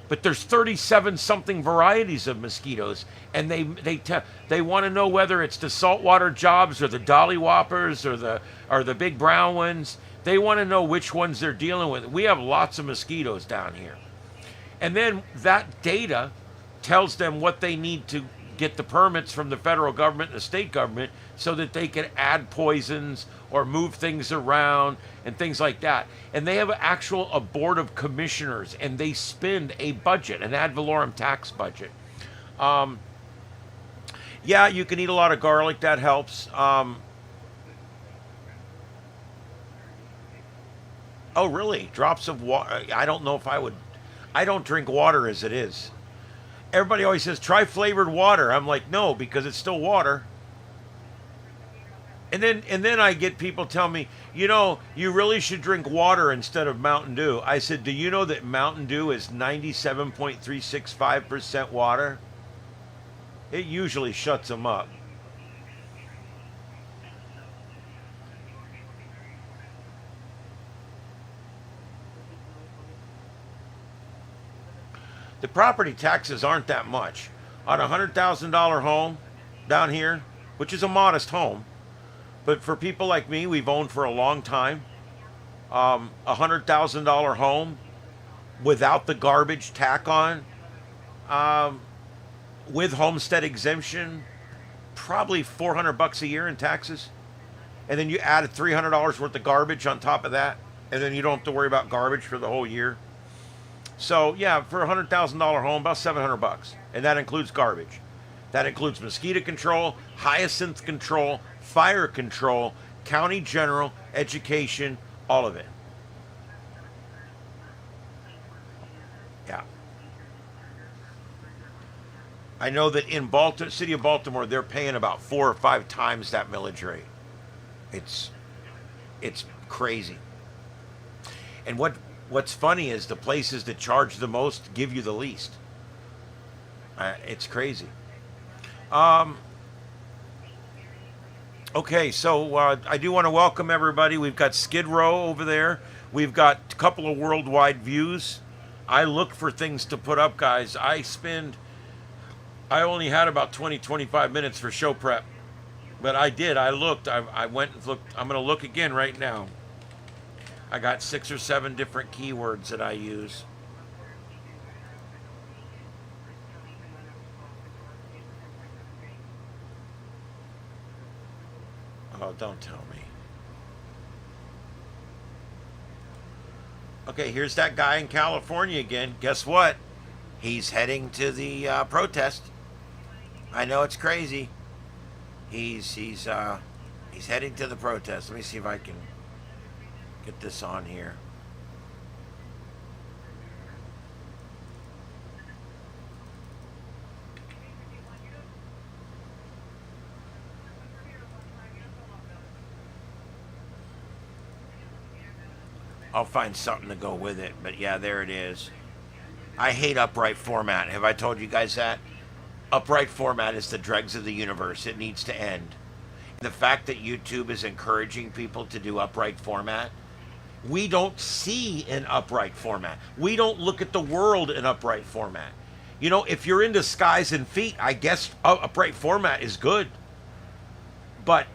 but there's 37 something varieties of mosquitoes, and they want to know whether it's the saltwater jobs or the dolly whoppers or the big brown ones. They want to know which ones they're dealing with. We have lots of mosquitoes down here. And then that data tells them what they need to get the permits from the federal government and the state government so that they can add poisons or move things around and things like that. And they have a board of commissioners, and they spend a budget, an ad valorem tax budget. Yeah, you can eat a lot of garlic. That helps. Oh, really? Drops of water? I don't know if I would. I don't drink water as it is. Everybody always says, try flavored water. I'm like, no, because it's still water. And then I get people tell me, you know, you really should drink water instead of Mountain Dew. I said, do you know that Mountain Dew is 97.365% water? It usually shuts them up. The property taxes aren't that much. On a $100,000 home down here, which is a modest home, but for people like me, we've owned for a long time, $100,000 home without the garbage tack on, um, with homestead exemption, probably $400 a year in taxes. And then you add $300 worth of garbage on top of that, and then you don't have to worry about garbage for the whole year. So yeah, for a $100,000 home, about $700, and that includes garbage. That includes mosquito control, hyacinth control, fire control, county general, education, all of it. Yeah. I know that in Baltimore, city of Baltimore, they're paying about 4 or 5 times that millage rate. It's it's crazy. And what's funny is the places that charge the most give you the least. It's crazy. Um, okay, so I do want to welcome everybody. We've got Skid Row over there. We've got a couple of worldwide views. I look for things to put up, guys. I only had about 20, 25 minutes for show prep. But I looked. I went and looked. I'm going to look again right now. I got 6 or 7 different keywords that I use. Oh, don't tell me. Okay, here's that guy in California again. Guess what? He's heading to the protest. I know it's crazy. He's heading to the protest. Let me see if I can get this on here. I'll find something to go with it, but yeah, there it is. I hate upright format. Have I told you guys that? Upright format is the dregs of the universe. It needs to end. The fact that YouTube is encouraging people to do upright format, we don't see in upright format. We don't look at the world in upright format. You know, if you're into skies and feet, I guess upright format is good. But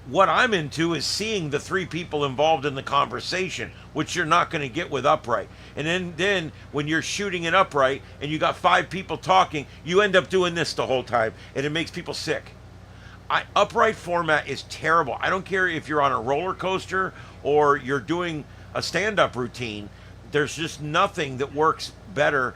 what I'm into is seeing the 3 people involved in the conversation, which you're not going to get with upright. And then when you're shooting it upright and you got 5 people talking, you end up doing this the whole time, and it makes people sick. Upright format is terrible. I don't care if you're on a roller coaster or you're doing a stand-up routine. There's just nothing that works better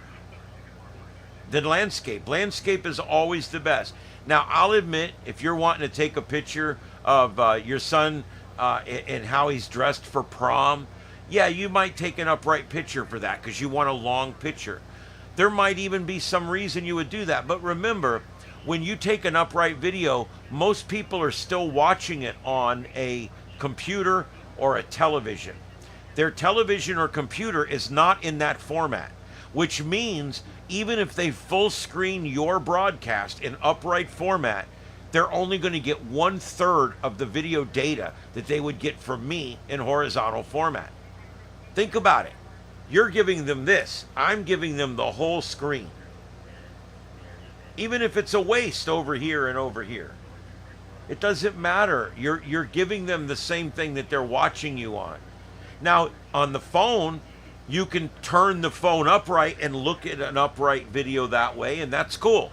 than landscape. Landscape is always the best. Now, I'll admit, if you're wanting to take a picture of your son and how he's dressed for prom, yeah, you might take an upright picture for that because you want a long picture. There might even be some reason you would do that. But remember, when you take an upright video, most people are still watching it on a computer or a television. Their television or computer is not in that format, which means even if they full screen your broadcast in upright format, they're only going to get 1/3 of the video data that they would get from me in horizontal format. Think about it. You're giving them this. I'm giving them the whole screen. Even if it's a waste over here and over here. It doesn't matter. You're giving them the same thing that they're watching you on. Now, on the phone, you can turn the phone upright and look at an upright video that way, and that's cool.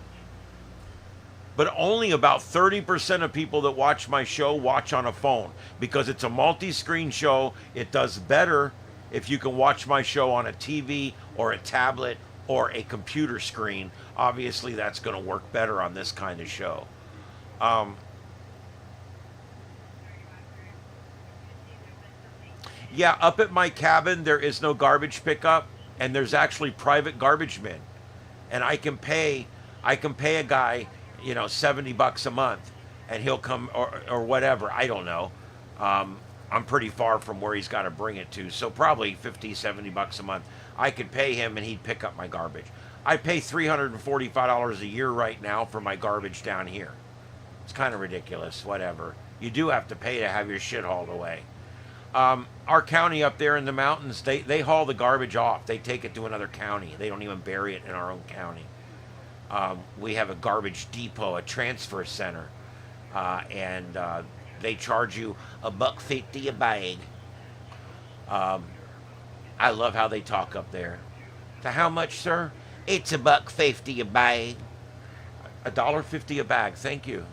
But only about 30% of people that watch my show watch on a phone because it's a multi-screen show. It does better if you can watch my show on a TV or a tablet or a computer screen. Obviously, that's going to work better on this kind of show. Yeah, up at my cabin, there is no garbage pickup, and there's actually private garbage men. And I can pay a guy, $70 a month, and he'll come or whatever. I don't know. I'm pretty far from where he's got to bring it to, so probably $50-$70 a month. I could pay him, and he'd pick up my garbage. I pay $345 a year right now for my garbage down here. It's kind of ridiculous. Whatever. You do have to pay to have your shit hauled away. Our county up there in the mountains, they haul the garbage off. They take it to another county. They don't even bury it in our own county. We have a garbage depot, a transfer center, and they charge you $1.50 a bag. I love how they talk up there. So how much, sir? It's $1.50 a bag. $1.50 a bag. Thank you.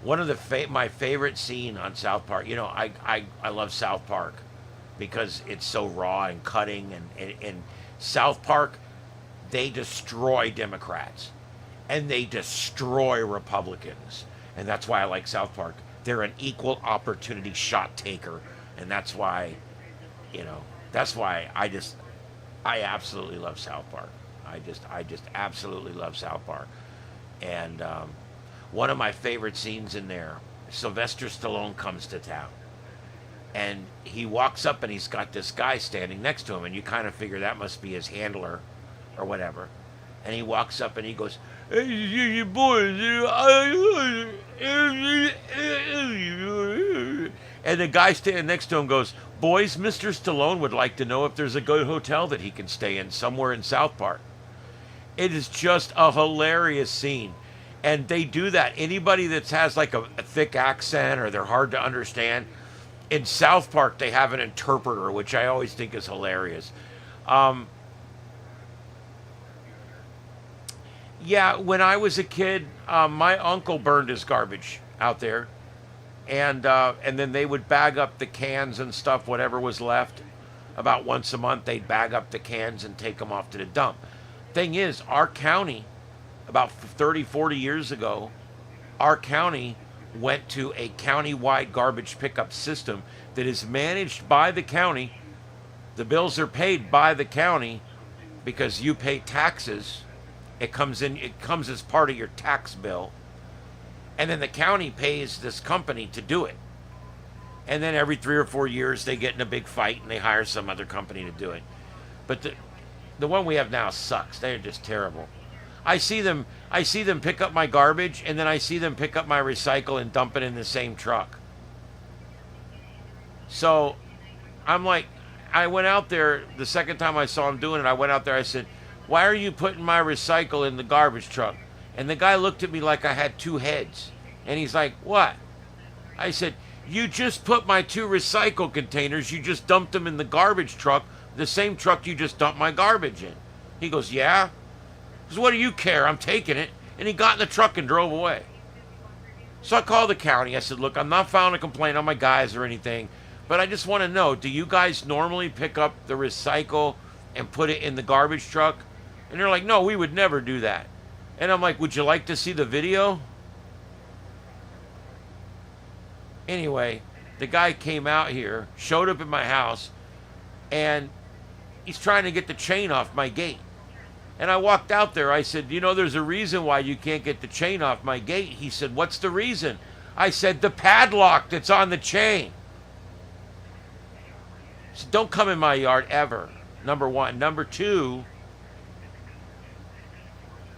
One of my favorite scene on South Park. You know, I love South Park because it's so raw and cutting. And South Park, they destroy Democrats and they destroy Republicans, and that's why I like South Park. They're an equal opportunity shot taker, and that's why, that's why I absolutely love South Park. I just absolutely love South Park, and one of my favorite scenes in there, Sylvester Stallone comes to town. And he walks up and he's got this guy standing next to him, and you kind of figure that must be his handler or whatever. And he walks up and he goes, "Hey, boys." And the guy standing next to him goes, "Boys, Mr. Stallone would like to know if there's a good hotel that he can stay in somewhere in South Park." It is just a hilarious scene. And they do that. Anybody that has like a thick accent or they're hard to understand, in South Park they have an interpreter, which I always think is hilarious. Yeah, when I was a kid, my uncle burned his garbage out there, and then they would bag up the cans and stuff, whatever was left. About once a month, they'd bag up the cans and take them off to the dump. Thing is, our county, about 30, 40 years ago, our county went to a county-wide garbage pickup system that is managed by the county. The bills are paid by the county because you pay taxes. It comes as part of your tax bill. And then the county pays this company to do it. And then every 3 or 4 years they get in a big fight and they hire some other company to do it. But the one we have now sucks. They're just terrible. I see them pick up my garbage, and then I see them pick up my recycle and dump it in the same truck. So I'm like, I went out there the second time I saw him doing it. I went out there, I said, "Why are you putting my recycle in the garbage truck?" And the guy looked at me like I had two heads. And he's like, "What?" I said, "You just put my 2 recycle containers, you just dumped them in the garbage truck, the same truck you just dumped my garbage in." He goes, "Yeah?" I said, "What do you care? I'm taking it." And he got in the truck and drove away. So I called the county. I said, "Look, I'm not filing a complaint on my guys or anything, but I just want to know, do you guys normally pick up the recycle and put it in the garbage truck?" And they're like, "No, we would never do that." And I'm like, "Would you like to see the video?" Anyway, the guy came out here, showed up at my house, and he's trying to get the chain off my gate. And I walked out there. I said, "There's a reason why you can't get the chain off my gate." He said, "What's the reason?" I said, "The padlock that's on the chain." So don't come in my yard ever, number one. Number two,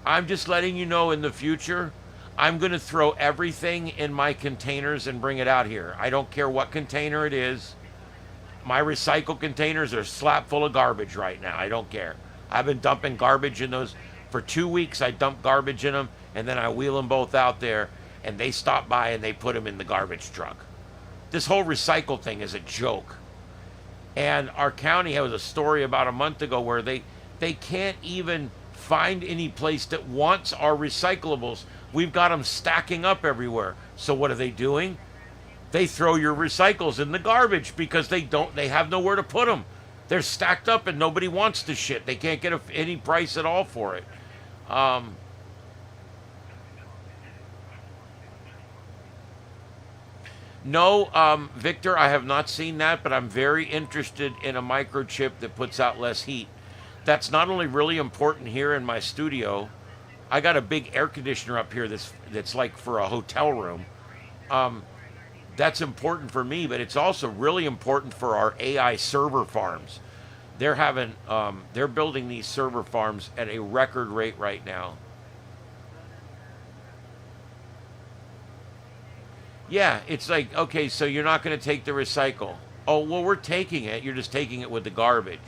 I'm just letting you know in the future, I'm going to throw everything in my containers and bring it out here. I don't care what container it is. My recycle containers are slap full of garbage right now. I don't care. I've been dumping garbage in those for 2 weeks. I dump garbage in them, and then I wheel them both out there, and they stop by and they put them in the garbage truck. This whole recycle thing is a joke. And our county had a story about a month ago where they can't even find any place that wants our recyclables. We've got them stacking up everywhere. So what are they doing? They throw your recycles in the garbage because they have nowhere to put them. They're stacked up and nobody wants the shit. They can't get any price at all for it. No, Victor, I have not seen that, but I'm very interested in a microchip that puts out less heat. That's not only really important here in my studio. I got a big air conditioner up here that's like for a hotel room. That's important for me, but it's also really important for our AI server farms. They're building these server farms at a record rate right now. Yeah, it's like, okay, so you're not going to take the recycle. Oh, well, we're taking it. You're just taking it with the garbage.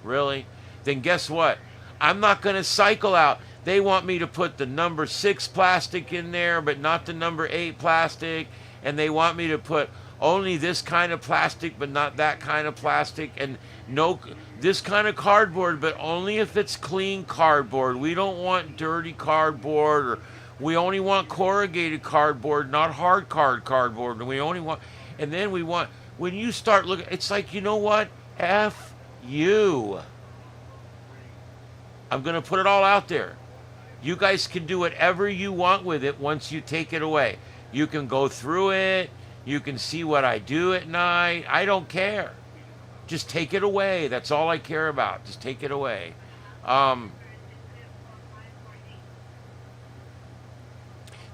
Really? Then guess what? I'm not going to cycle out. They want me to put the number 6 plastic in there, but not the number 8 plastic. And they want me to put only this kind of plastic, but not that kind of plastic. And no, this kind of cardboard, but only if it's clean cardboard. We don't want dirty cardboard, or we only want corrugated cardboard, not cardboard. And we only want, and then we want, when you start looking, it's like, you know what? F you. I'm going to put it all out there. You guys can do whatever you want with it once you take it away. You can go through it. You can see what I do at night. I don't care. Just take it away. That's all I care about. Just take it away.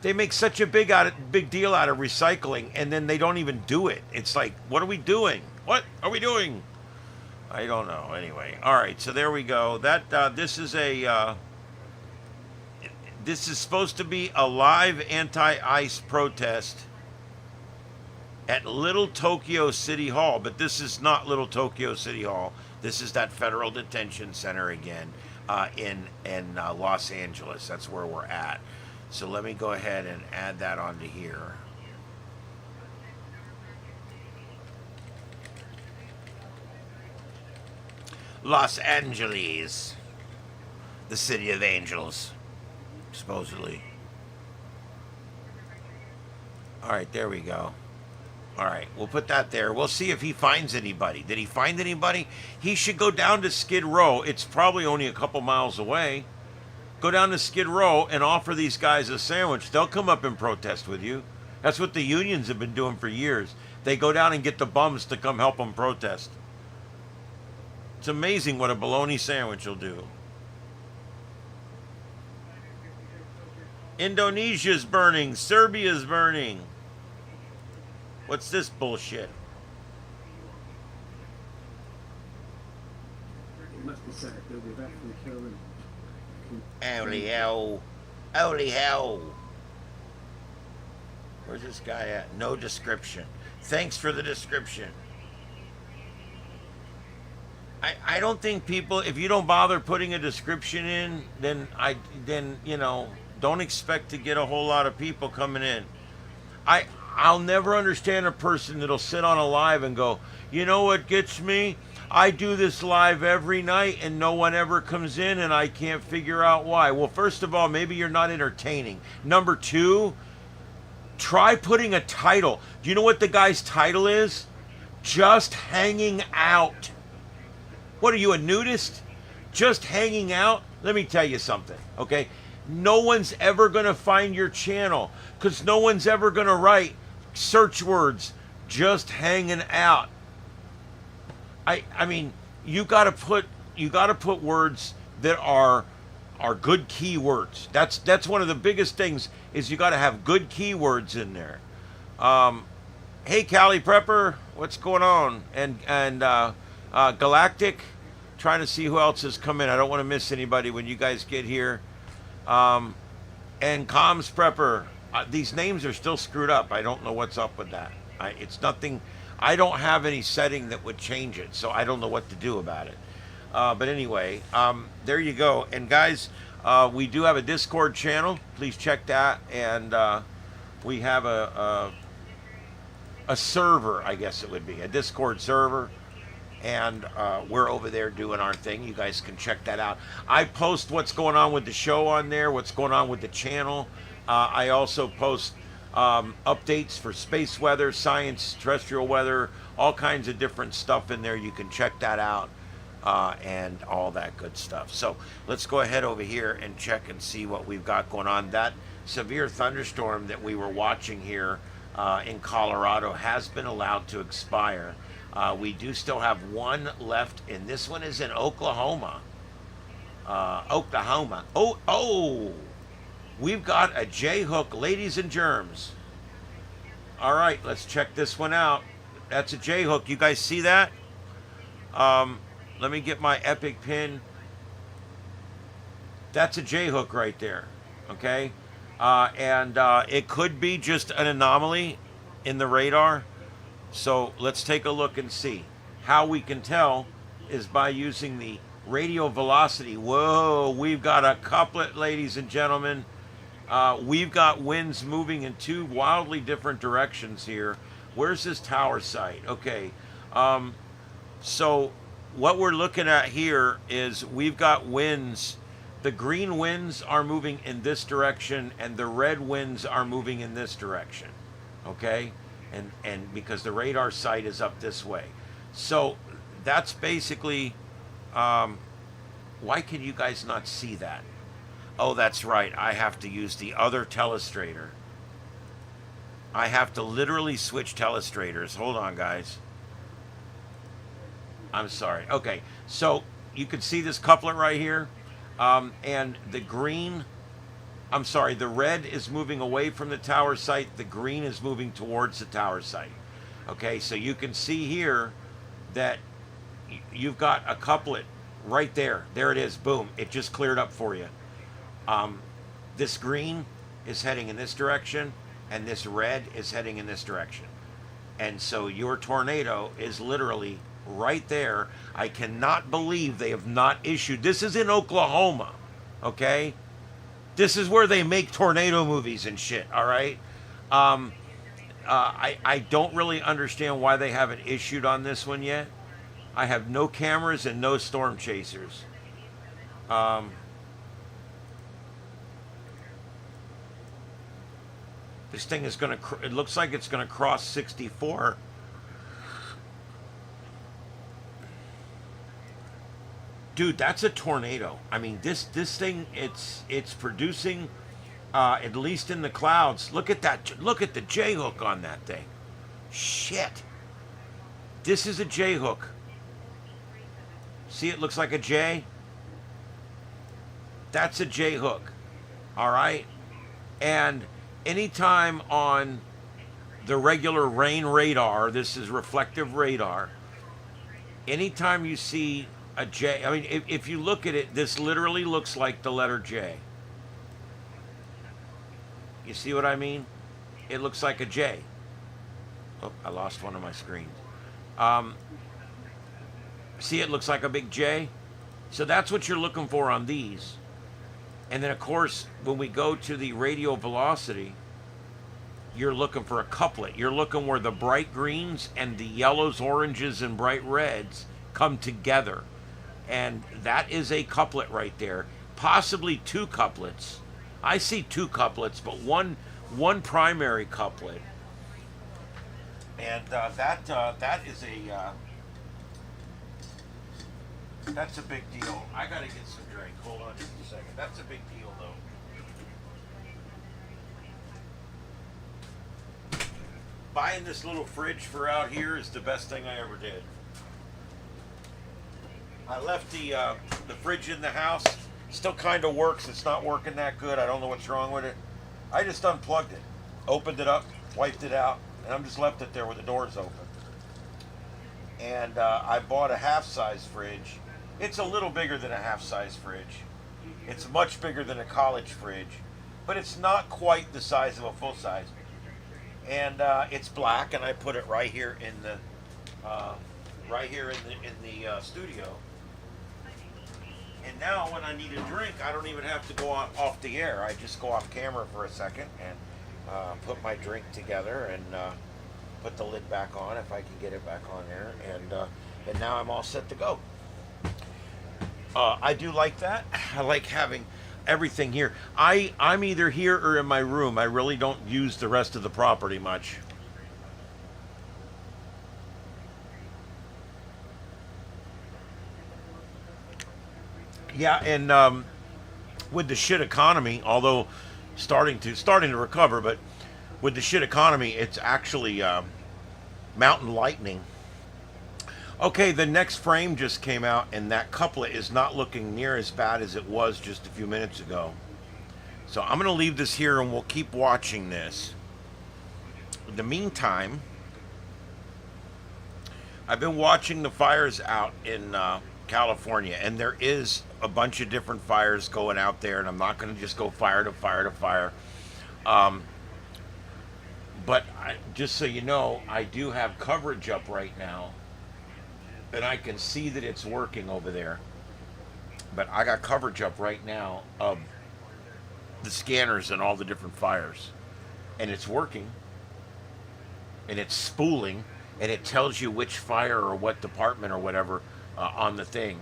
They make such a big deal out of recycling, and then they don't even do it. It's like, what are we doing? What are we doing? I don't know. Anyway, all right. So there we go. This is supposed to be a live anti-ice protest at Little Tokyo City Hall, but this is not Little Tokyo City Hall. This is that federal detention center again in Los Angeles. That's where we're at. So let me go ahead and add that onto here. Los Angeles, the city of angels, supposedly. All right, there we go. All right, we'll put that there. We'll see if he finds anybody. Did he find anybody? He should go down to Skid Row. It's probably only a couple miles away. Go down to Skid Row and offer these guys a sandwich. They'll come up and protest with you. That's what the unions have been doing for years. They go down and get the bums to come help them protest. It's amazing what a bologna sandwich will do. Indonesia's burning. Serbia's burning. What's this bullshit? Holy hell. Holy hell. Where's this guy at? No description. Thanks for the description. I don't think people, if you don't bother putting a description in, then you know, don't expect to get a whole lot of people coming in. I'll never understand a person that'll sit on a live and go, you know what gets me? I do this live every night and no one ever comes in and I can't figure out why. Well, first of all, maybe you're not entertaining. Number two, try putting a title. Do you know what the guy's title is? Just hanging out. What are you, a nudist? Just hanging out? Let me tell you something, okay? No one's ever going to find your channel because no one's ever going to write search words, just hanging out. I mean, you got to put words that are good keywords. That's one of the biggest things is you got to have good keywords in there. Hey, Cali Prepper, what's going on? And Galactic, trying to see who else has come in. I don't want to miss anybody when you guys get here. And Comms Prepper, these names are still screwed up. I don't know what's up with that. It's nothing. I don't have any setting that would change it, so I don't know what to do about it. But anyway, there you go. And guys, we do have a Discord channel. Please check that. And we have a server, I guess it would be, a Discord server. And we're over there doing our thing. You guys can check that out. I post what's going on with the show on there, what's going on with the channel. I also post updates for space weather, science, terrestrial weather, all kinds of different stuff in there. You can check that out and all that good stuff. So let's go ahead over here and check and see what we've got going on. That severe thunderstorm that we were watching here in Colorado has been allowed to expire. We do still have one left, and this one is in Oklahoma. Oh, we've got a J-hook, ladies and germs. All right, let's check this one out. That's a J-hook. You guys see that? Let me get my epic pin. That's a J-hook right there. Okay, and it could be just an anomaly. in the radar. So let's take a look and see. How we can tell is by using the radio velocity. Whoa, we've got a couplet, ladies and gentlemen. We've got winds moving in two wildly different directions here. Where's this tower site? Okay, so what we're looking at here is we've got winds. The green winds are moving in this direction and the red winds are moving in this direction. Okay, and because the radar site is up this way. So that's basically, why can you guys not see that? Oh, that's right. I have to use the other telestrator. I have to literally switch telestrators. Hold on, guys. I'm sorry. Okay, so you can see this couplet right here. And the green, I'm sorry, the red is moving away from the tower site. The green is moving towards the tower site. Okay, so you can see here that you've got a couplet right there. There it is. Boom. It just cleared up for you. This green is heading in this direction, and this red is heading in this direction. And so your tornado is literally right there. I cannot believe they have not issued. This is in Oklahoma, okay? This is where they make tornado movies and shit, all right? I don't really understand why they haven't issued on this one yet. I have no cameras and no storm chasers. This thing is going to, it looks like it's going to cross 64. Dude, that's a tornado. I mean, this thing, it's producing, at least in the clouds. Look at that. Look at the J-hook on that thing. Shit. This is a J-hook. See, it looks like a J. That's a J-hook. All right? And anytime on the regular rain radar, this is reflective radar, anytime you see a J, I mean, if you look at it, this literally looks like the letter J. You see what I mean? It looks like a J. Oh, I lost one of my screens. See, it looks like a big J. So that's what you're looking for on these. And then, of course, when we go to the radial velocity, you're looking for a couplet. You're looking where the bright greens and the yellows, oranges, and bright reds come together. And that is a couplet right there. Possibly two couplets. I see two couplets, but one primary couplet. And that is that's a big deal. I gotta get some drink. Hold on just a second. That's a big deal, though. Buying this little fridge for out here is the best thing I ever did. I left the fridge in the house. Still kind of works. It's not working that good. I don't know what's wrong with it. I just unplugged it, opened it up, wiped it out, and I'm just left it there with the doors open. And I bought a half-size fridge. It's a little bigger than a half-size fridge. It's much bigger than a college fridge, but it's not quite the size of a full-size. And it's black, and I put it right here in the studio. And now when I need a drink, I don't even have to go off the air. I just go off camera for a second and put my drink together and put the lid back on if I can get it back on there. And now I'm all set to go. I do like that. I like having everything here. I'm either here or in my room. I really don't use the rest of the property much. Yeah, and with the shit economy, although starting to recover, but with the shit economy, it's actually mountain lightning. Okay, the next frame just came out, and that couplet is not looking near as bad as it was just a few minutes ago. So I'm going to leave this here, and we'll keep watching this. In the meantime, I've been watching the fires out in California, and there is a bunch of different fires going out there, and I'm not going to just go fire to fire to fire. But just so you know, I do have coverage up right now, and I can see that it's working over there. But I got coverage up right now of the scanners and all the different fires, and it's working, and it's spooling, and it tells you which fire or what department or whatever on the thing.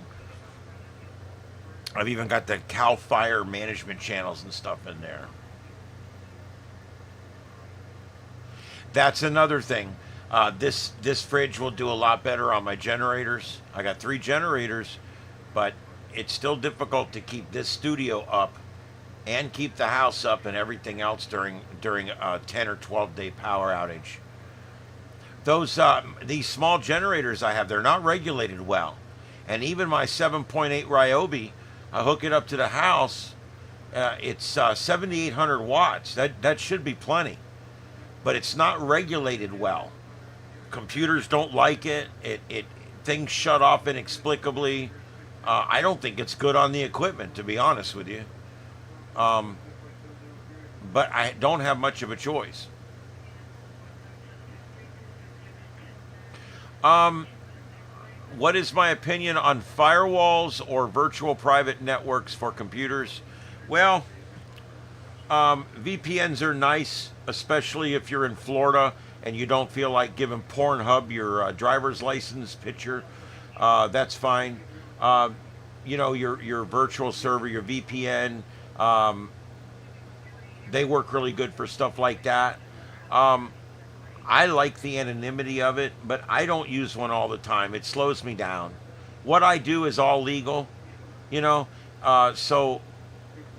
I've even got the CAL FIRE management channels and stuff in there. That's another thing. This fridge will do a lot better on my generators. I got 3 generators, but it's still difficult to keep this studio up and keep the house up and everything else during a 10 or 12 day power outage. These small generators I have, they're not regulated well, and even my 7.8 Ryobi, I hook it up to the house. It's 7,800 watts. That should be plenty, but it's not regulated well. Computers don't like it. Things shut off inexplicably. I don't think it's good on the equipment, to be honest with you. But I don't have much of a choice. What is my opinion on firewalls or virtual private networks for computers? Well, VPNs are nice, especially if you're in Florida and you don't feel like giving Pornhub your driver's license picture. That's fine. Your virtual server, your VPN, they work really good for stuff like that. I like the anonymity of it, but I don't use one all the time. It slows me down. What I do is all legal, so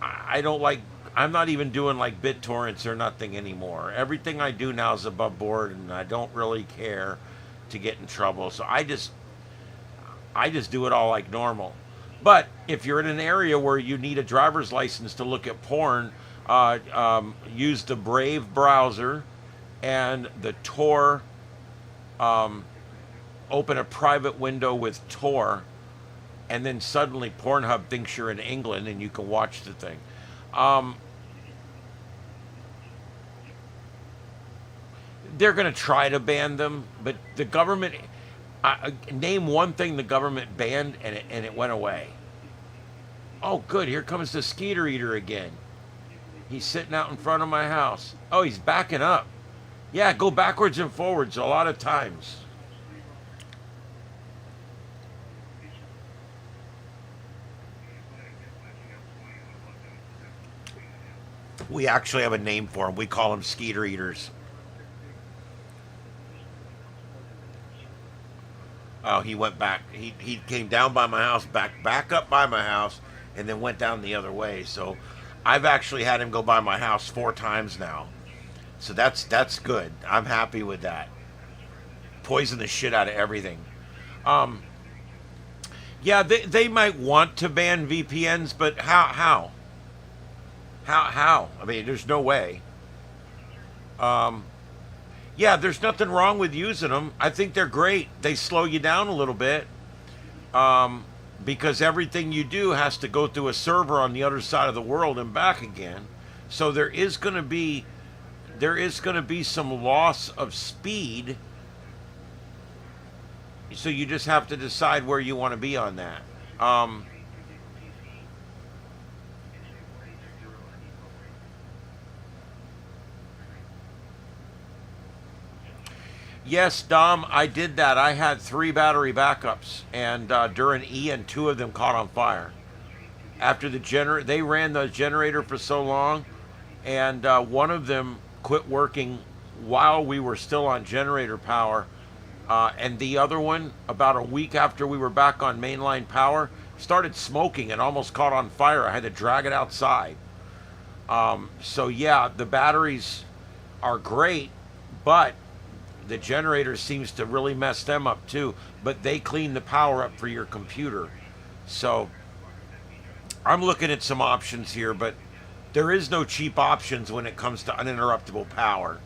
I don't like, I'm not even doing like BitTorrents or nothing anymore. Everything I do now is above board, and I don't really care to get in trouble. So I just do it all like normal. But if you're in an area where you need a driver's license to look at porn, use the Brave browser and the Tor. Open a private window with Tor, and then suddenly Pornhub thinks you're in England and you can watch the thing. They're going to try to ban them, but the government, name one thing the government banned and it went away. Oh, good. Here comes the skeeter eater again. He's sitting out in front of my house. Oh, he's backing up. Yeah, go backwards and forwards a lot of times. We actually have a name for them. We call them skeeter eaters. Oh, he went back. He came down by my house, back up by my house, and then went down the other way. So I've actually had him go by my house 4 times now. So that's good. I'm happy with that. Poison the shit out of everything. Yeah, they might want to ban VPNs, but how? How? I mean, there's no way. Yeah, there's nothing wrong with using them. I think they're great. They slow you down a little bit. Because everything you do has to go through a server on the other side of the world and back again. So there is going to be some loss of speed. So you just have to decide where you want to be on that. Yes, Dom, I did that. I had 3 battery backups, and during Ian, 2 of them caught on fire. After they ran the generator for so long, and one of them quit working while we were still on generator power, and the other one, about a week after we were back on mainline power, started smoking and almost caught on fire. I had to drag it outside. So yeah, the batteries are great, but the generator seems to really mess them up too, but they clean the power up for your computer. So I'm looking at some options here, but there is no cheap options when it comes to uninterruptible power.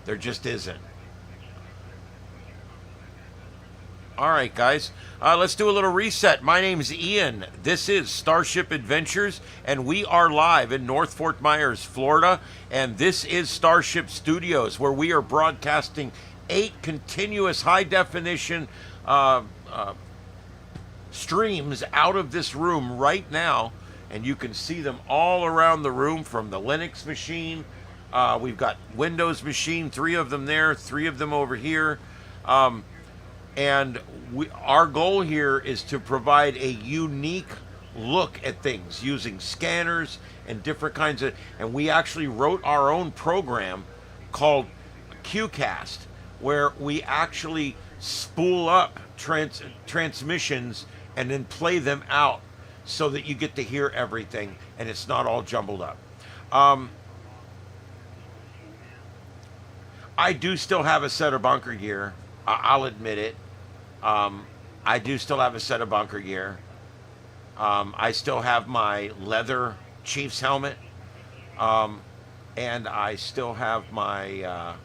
There just isn't. All right, guys. Let's do a little reset. My name's Ian. This is Starship Adventures, and we are live in North Fort Myers, Florida. And this is Starship Studios, where we are broadcasting 8 continuous high-definition streams out of this room right now. And you can see them all around the room from the Linux machine. We've got Windows machine, 3 of them there, 3 of them over here. And our goal here is to provide a unique look at things using scanners and different kinds of, and we actually wrote our own program called QCast, where we actually spool up transmissions and then play them out so that you get to hear everything and it's not all jumbled up. I do still have a set of bunker gear. I'll admit it. I do still have a set of bunker gear. I still have my leather Chief's helmet. And I still have my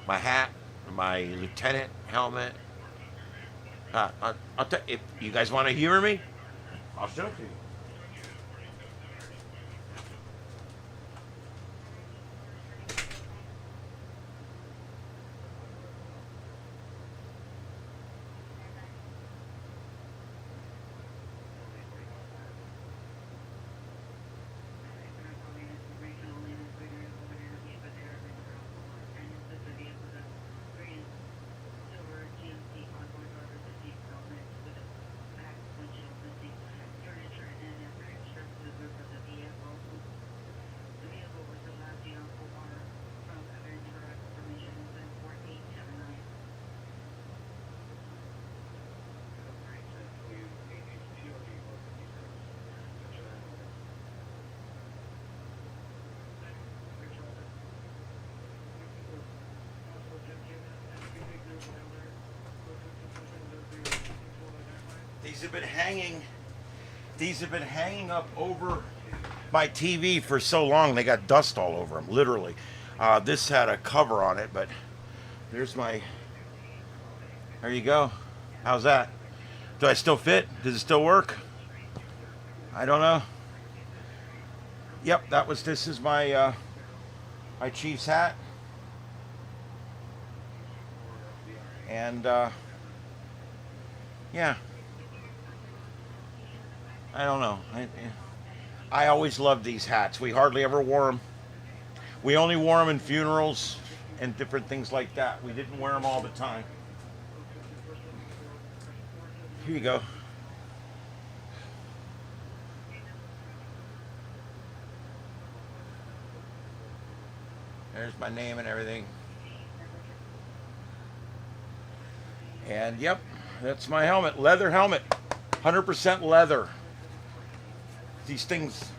my hat, my lieutenant helmet. If you guys want to humor me, I'll show it to you. These have been hanging up over my TV for so long they got dust all over them, literally. This had a cover on it, but there's my, there you go. How's that? Do I still fit? Does it still work? I don't know. Yep, this is my my Chief's hat. And yeah. I don't know. I always loved these hats. We hardly ever wore them. We only wore them in funerals and different things like that. We didn't wear them all the time. Here you go. There's my name and everything. And yep, that's my helmet. Leather helmet. 100% leather. These things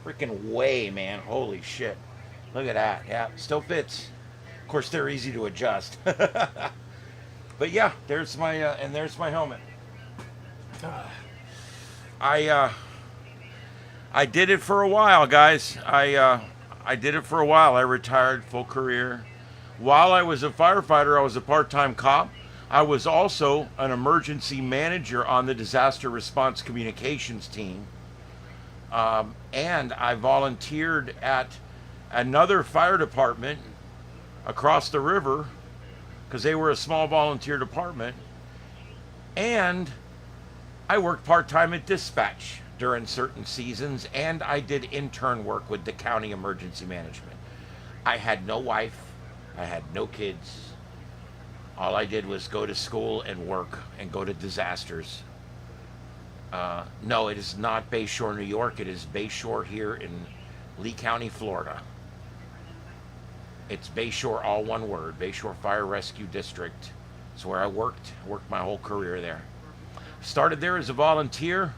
freaking weigh, man. Holy shit. Look at that. Yeah, still fits. Of course, they're easy to adjust. But yeah, there's my and there's my helmet. I did it for a while, guys. I did it for a while. I retired full career. While I was a firefighter, I was a part-time cop. I was also an emergency manager on the disaster response communications team. And I volunteered at another fire department across the river because they were a small volunteer department. And I worked part-time at dispatch during certain seasons, and I did intern work with the county emergency management. I had no wife. I had no kids. All I did was go to school and work and go to disasters. No, it is not Bayshore, New York. It is Bayshore here in Lee County, Florida. It's Bayshore, all one word. Bayshore Fire Rescue District. It's where I worked my whole career there. Started there as a volunteer.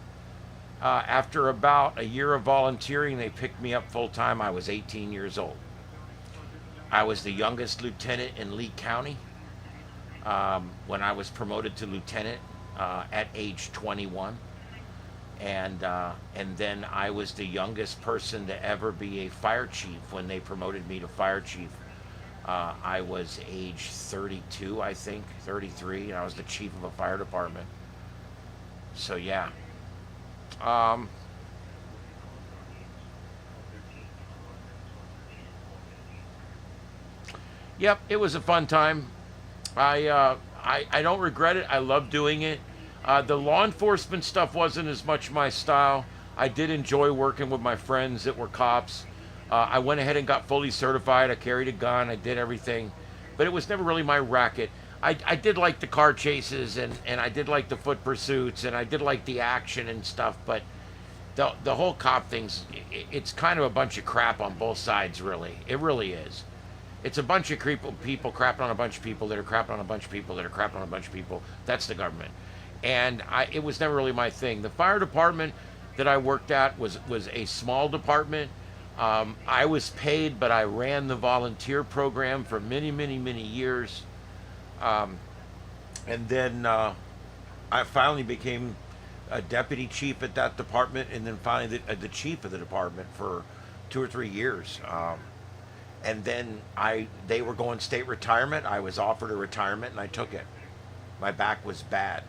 After about a year of volunteering, they picked me up full-time. I was 18 years old. I was the youngest lieutenant in Lee County when I was promoted to lieutenant at age 21. And then I was the youngest person to ever be a fire chief when they promoted me to fire chief I was age 32, I think, 33, and I was the chief of a fire department. So yeah. Um, yep, it was a fun time. I don't regret it. I love doing it. The law enforcement stuff wasn't as much my style. I did enjoy working with my friends that were cops. I went ahead and got fully certified. I carried a gun. I did everything. But it was never really my racket. I did like the car chases, and I did like the foot pursuits, and I did like the action and stuff. But the whole cop thing's, it's kind of a bunch of crap on both sides, really. It really is. It's a bunch of people crapping on a bunch of people that are crapping on a bunch of people that are crapping on a bunch of people. That's the government. And it was never really my thing. The fire department that I worked at was a small department. I was paid, but I ran the volunteer program for many, many, many years. And then I finally became a deputy chief at that department, and then finally the chief of the department for 2 or 3 years. And then they were going state retirement. I was offered a retirement, and I took it. My back was bad.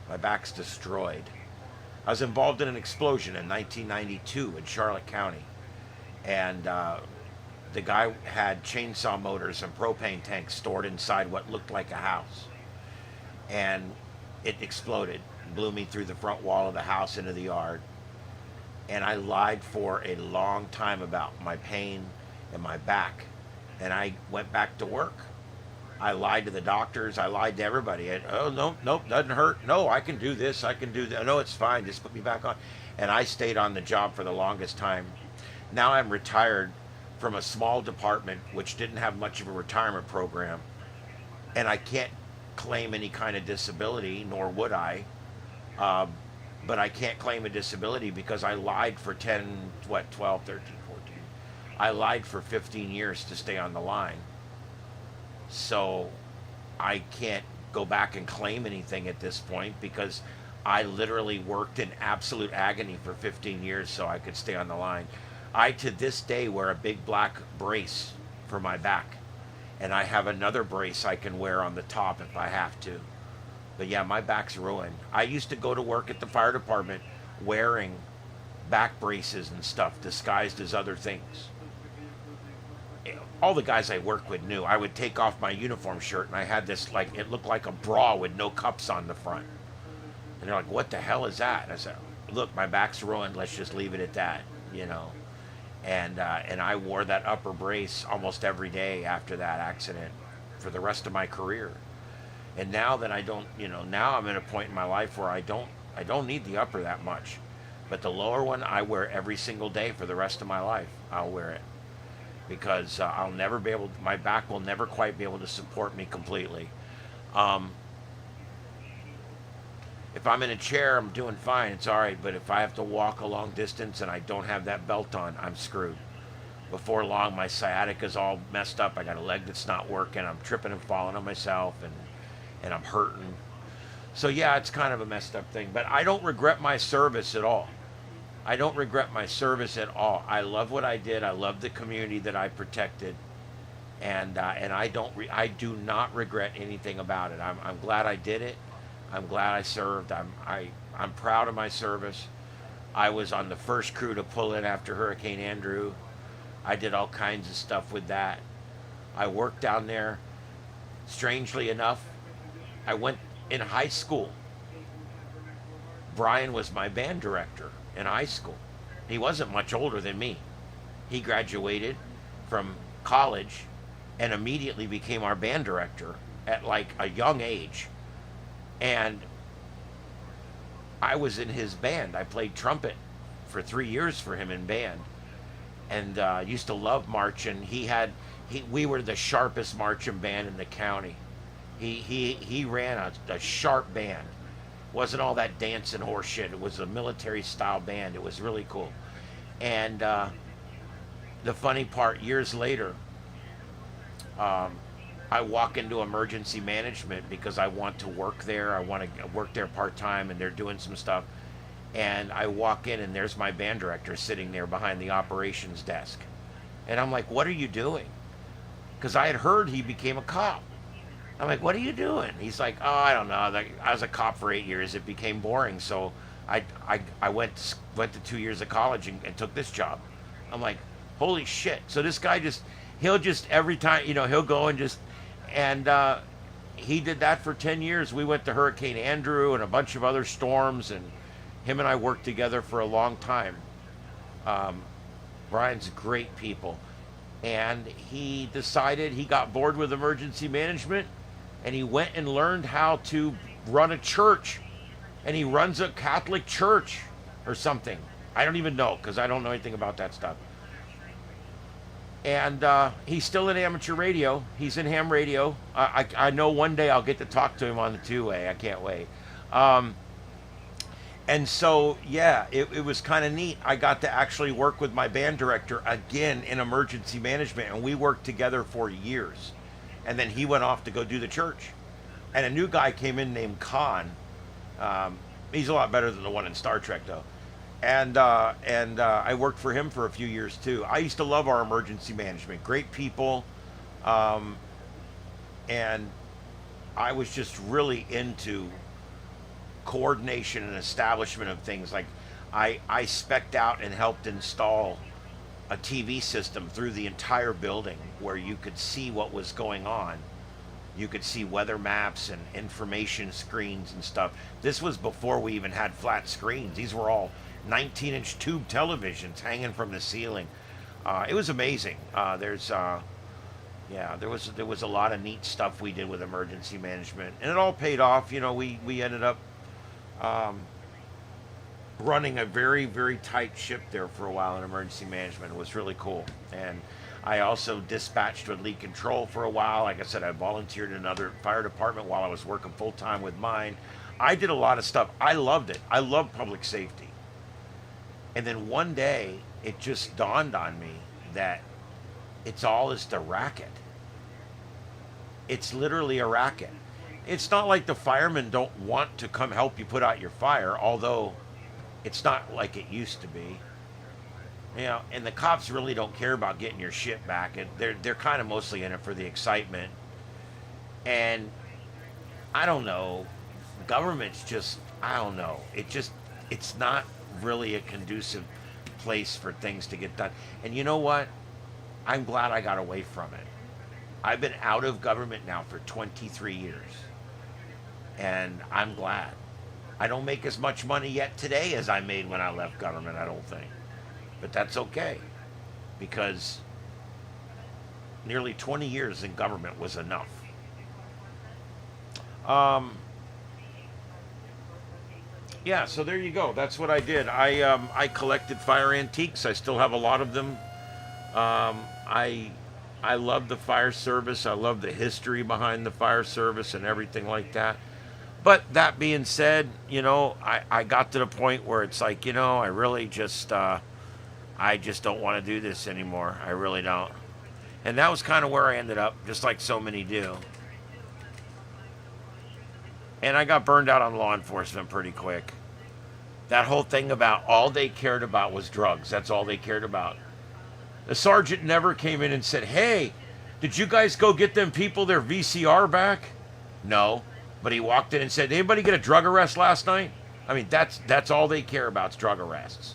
My back's destroyed. I was involved in an explosion in 1992 in Charlotte County, and the guy had chainsaw motors and propane tanks stored inside what looked like a house, and it exploded, blew me through the front wall of the house into the yard. And I lied for a long time about my pain and my back, and I went back to work. I lied to the doctors. I lied to everybody. Oh, no, nope, doesn't hurt. No, I can do this. I can do that. No, it's fine. Just put me back on. And I stayed on the job for the longest time. Now I'm retired from a small department which didn't have much of a retirement program, and I can't claim any kind of disability, nor would I. But I can't claim a disability because I lied for 12, 13, 14. I lied for 15 years to stay on the line. So I can't go back and claim anything at this point because I literally worked in absolute agony for 15 years so I could stay on the line. I, to this day, wear a big black brace for my back. And I have another brace I can wear on the top if I have to. But yeah, my back's ruined. I used to go to work at the fire department wearing back braces and stuff disguised as other things. All the guys I worked with knew. I would take off my uniform shirt and I had this, like, it looked like a bra with no cups on the front. And they're like, what the hell is that? And I said, look, my back's ruined. Let's just leave it at that, you know. And I wore that upper brace almost every day after that accident for the rest of my career. And now that I don't, now I'm at a point in my life where I don't need the upper that much. But the lower one I wear every single day for the rest of my life. I'll wear it. Because I'll never be able, my back will never quite be able to support me completely. If I'm in a chair, I'm doing fine, it's all right. But if I have to walk a long distance and I don't have that belt on, I'm screwed. Before long, my sciatica's all messed up. I got a leg that's not working. I'm tripping and falling on myself, and I'm hurting. So yeah, it's kind of a messed up thing. But I don't regret my service at all. I don't regret my service at all. I love what I did. I love the community that I protected, and I do not regret anything about it. I'm glad I did it. I'm glad I served. I'm proud of my service. I was on the first crew to pull in after Hurricane Andrew. I did all kinds of stuff with that. I worked down there. Strangely enough, I went in high school. Brian was my band director in high school. He wasn't much older than me. He graduated from college and immediately became our band director at like a young age. And I was in his band. I played trumpet for 3 years for him in band, and used to love marching. We were the sharpest marching band in the county. He ran a sharp band. Wasn't all that dancing horse shit. It was a military style band. It was really cool. And the funny part, years later, I walk into emergency management because I want to work there. I want to work there part-time, and they're doing some stuff. And I walk in, and there's my band director sitting there behind the operations desk. And I'm like, what are you doing? because I had heard he became a cop. I'm like, what are you doing? He's like, oh, I don't know. Like, I was a cop for 8 years. It became boring, so I went to 2 years of college and took this job. I'm like, holy shit. So this guy he'll just every time, he'll go and he did that for 10 years. We went to Hurricane Andrew and a bunch of other storms, and him and I worked together for a long time. Brian's great people. And he decided he got bored with emergency management, and he went and learned how to run a church. And he runs a Catholic church or something. I don't even know, because I don't know anything about that stuff. And he's still in amateur radio. He's in ham radio. I know one day I'll get to talk to him on the two-way. I can't wait. And so, yeah, it was kind of neat. I got to actually work with my band director again in emergency management, and we worked together for years. And then he went off to go do the church. And a new guy came in named Khan. He's a lot better than the one in Star Trek, though. And I worked for him for a few years, too. I used to love our emergency management. Great people. And I was just really into coordination and establishment of things. Like, I spec'd out and helped install a TV system through the entire building where you could see what was going on. You could see weather maps and information screens and stuff. This was before we even had flat screens. These were all 19-inch tube televisions hanging from the ceiling. It was amazing. There was a lot of neat stuff we did with emergency management, and it all paid off. We ended up running a very, very tight ship there for a while in emergency management. It was really cool. And I also dispatched with lead control for a while. Like I said, I volunteered in another fire department while I was working full time with mine. I did a lot of stuff. I loved it. I love public safety. And then one day, it just dawned on me that it's all just a racket. It's literally a racket. It's not like the firemen don't want to come help you put out your fire, although it's not like it used to be. And the cops really don't care about getting your shit back. And they're kind of mostly in it for the excitement. And I don't know. Government's just, I don't know. It's not really a conducive place for things to get done. And you know what? I'm glad I got away from it. I've been out of government now for 23 years. And I'm glad. I don't make as much money yet today as I made when I left government, I don't think. But that's okay. Because nearly 20 years in government was enough. Yeah, so there you go. That's what I did. I collected fire antiques. I still have a lot of them. I love the fire service. I love the history behind the fire service and everything like that. But that being said, I got to the point where it's like, I really just, I just don't want to do this anymore. I really don't. And that was kind of where I ended up, just like so many do. And I got burned out on law enforcement pretty quick. That whole thing about all they cared about was drugs. That's all they cared about. The sergeant never came in and said, hey, did you guys go get them people their VCR back? No. But he walked in and said, anybody get a drug arrest last night? I mean, that's all they care about is drug arrests.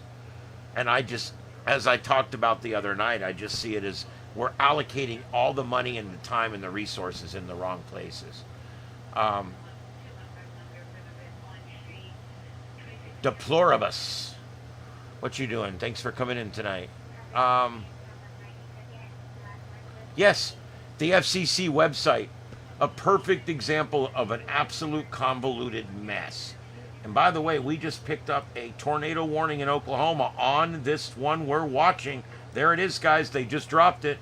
And I just, as I talked about the other night, I just see it as we're allocating all the money and the time and the resources in the wrong places. Deploribus. What you doing? Thanks for coming in tonight. Yes, the FCC website. A perfect example of an absolute convoluted mess. And by the way, we just picked up a tornado warning in Oklahoma on this one we're watching. There it is, guys. They just dropped it.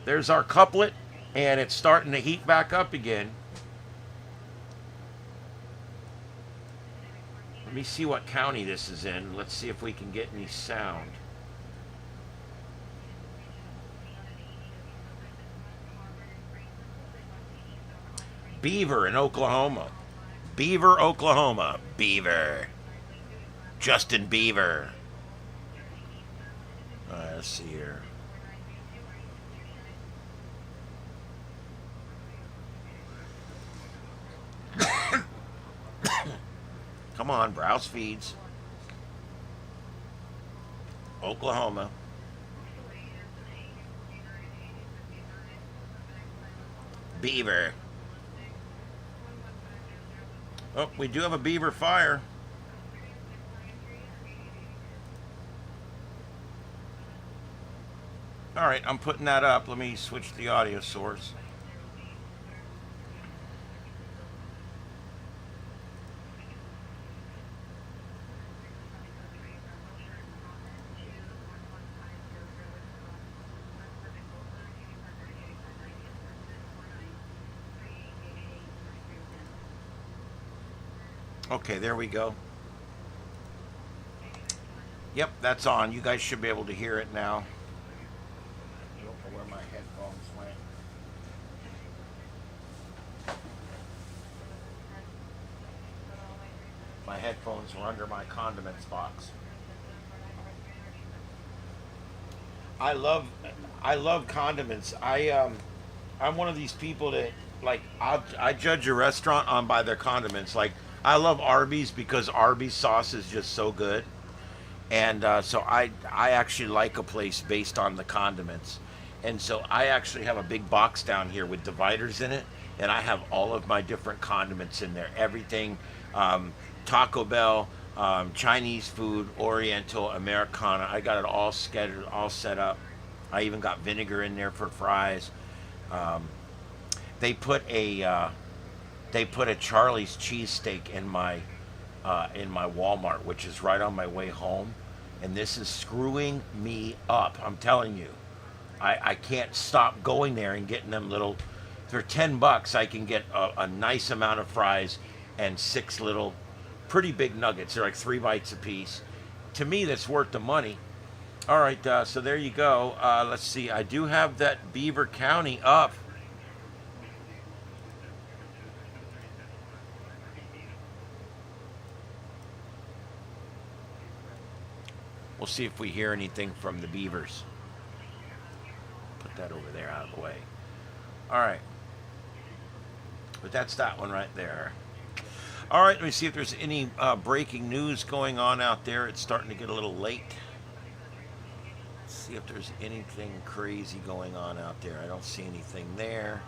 There's our couplet, and it's starting to heat back up again. Let me see what county this is in. Let's see if we can get any sound. Beaver in Oklahoma. Beaver, Oklahoma. Beaver. Justin Beaver. Let's see here. Come on, browse feeds. Oklahoma. Beaver. Oh, we do have a beaver fire. All right, I'm putting that up. Let me switch the audio source. Okay, there we go. Yep, that's on. You guys should be able to hear it now. I don't know where my headphones went. My headphones were under my condiments box. I love I love condiments. I'm one of these people that like I judge a restaurant on by their condiments. Like I love Arby's because Arby's sauce is just so good, and so I actually like a place based on the condiments, and so I actually have a big box down here with dividers in it, and I have all of my different condiments in there. Everything, Taco Bell, Chinese food, Oriental, Americana. I got it all scheduled, all set up. I even got vinegar in there for fries. Um, they put a Charlie's cheesesteak in my Walmart, which is right on my way home, and this is screwing me up. I'm telling you, I can't stop going there and getting them little. For $10, I can get a nice amount of fries and 6 little, pretty big nuggets. They're like 3 bites a piece. To me, that's worth the money. All right, so there you go. Let's see. I do have that Beaver County up. We'll see if we hear anything from the beavers. Put that over there out of the way. All right. But that's that one right there. All right, let me see if there's any breaking news going on out there. It's starting to get a little late. Let's see if there's anything crazy going on out there. I don't see anything there.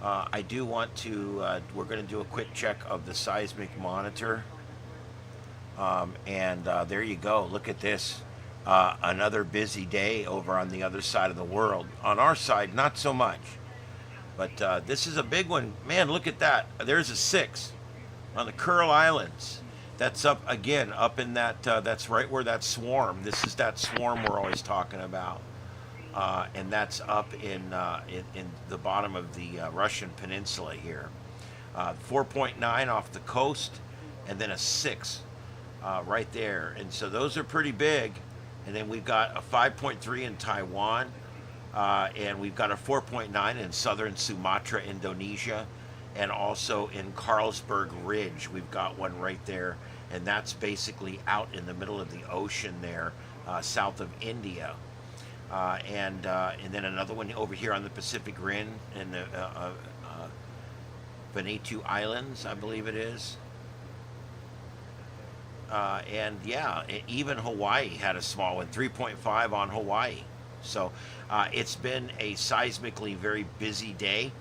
I do want to, we're going to do a quick check of the seismic monitor. And there you go. Look at this. Another busy day over on the other side of the world. On our side, not so much. But this is a big one. Man, look at that. There's a 6 on the Kuril Islands. That's up again, up in that, that's right where that swarm. This is that swarm we're always talking about. And that's up in the bottom of the Russian peninsula here. 4.9 off the coast, and then a 6 right there. And so those are pretty big. And then we've got a 5.3 in Taiwan. And we've got a 4.9 in southern Sumatra, Indonesia, and also in Carlsberg Ridge. We've got one right there, and that's basically out in the middle of the ocean there, south of India. And then another one over here on the Pacific Rim in the Vanuatu Islands, I believe it is. And yeah, even Hawaii had a small one, 3.5 on Hawaii. So it's been a seismically very busy day.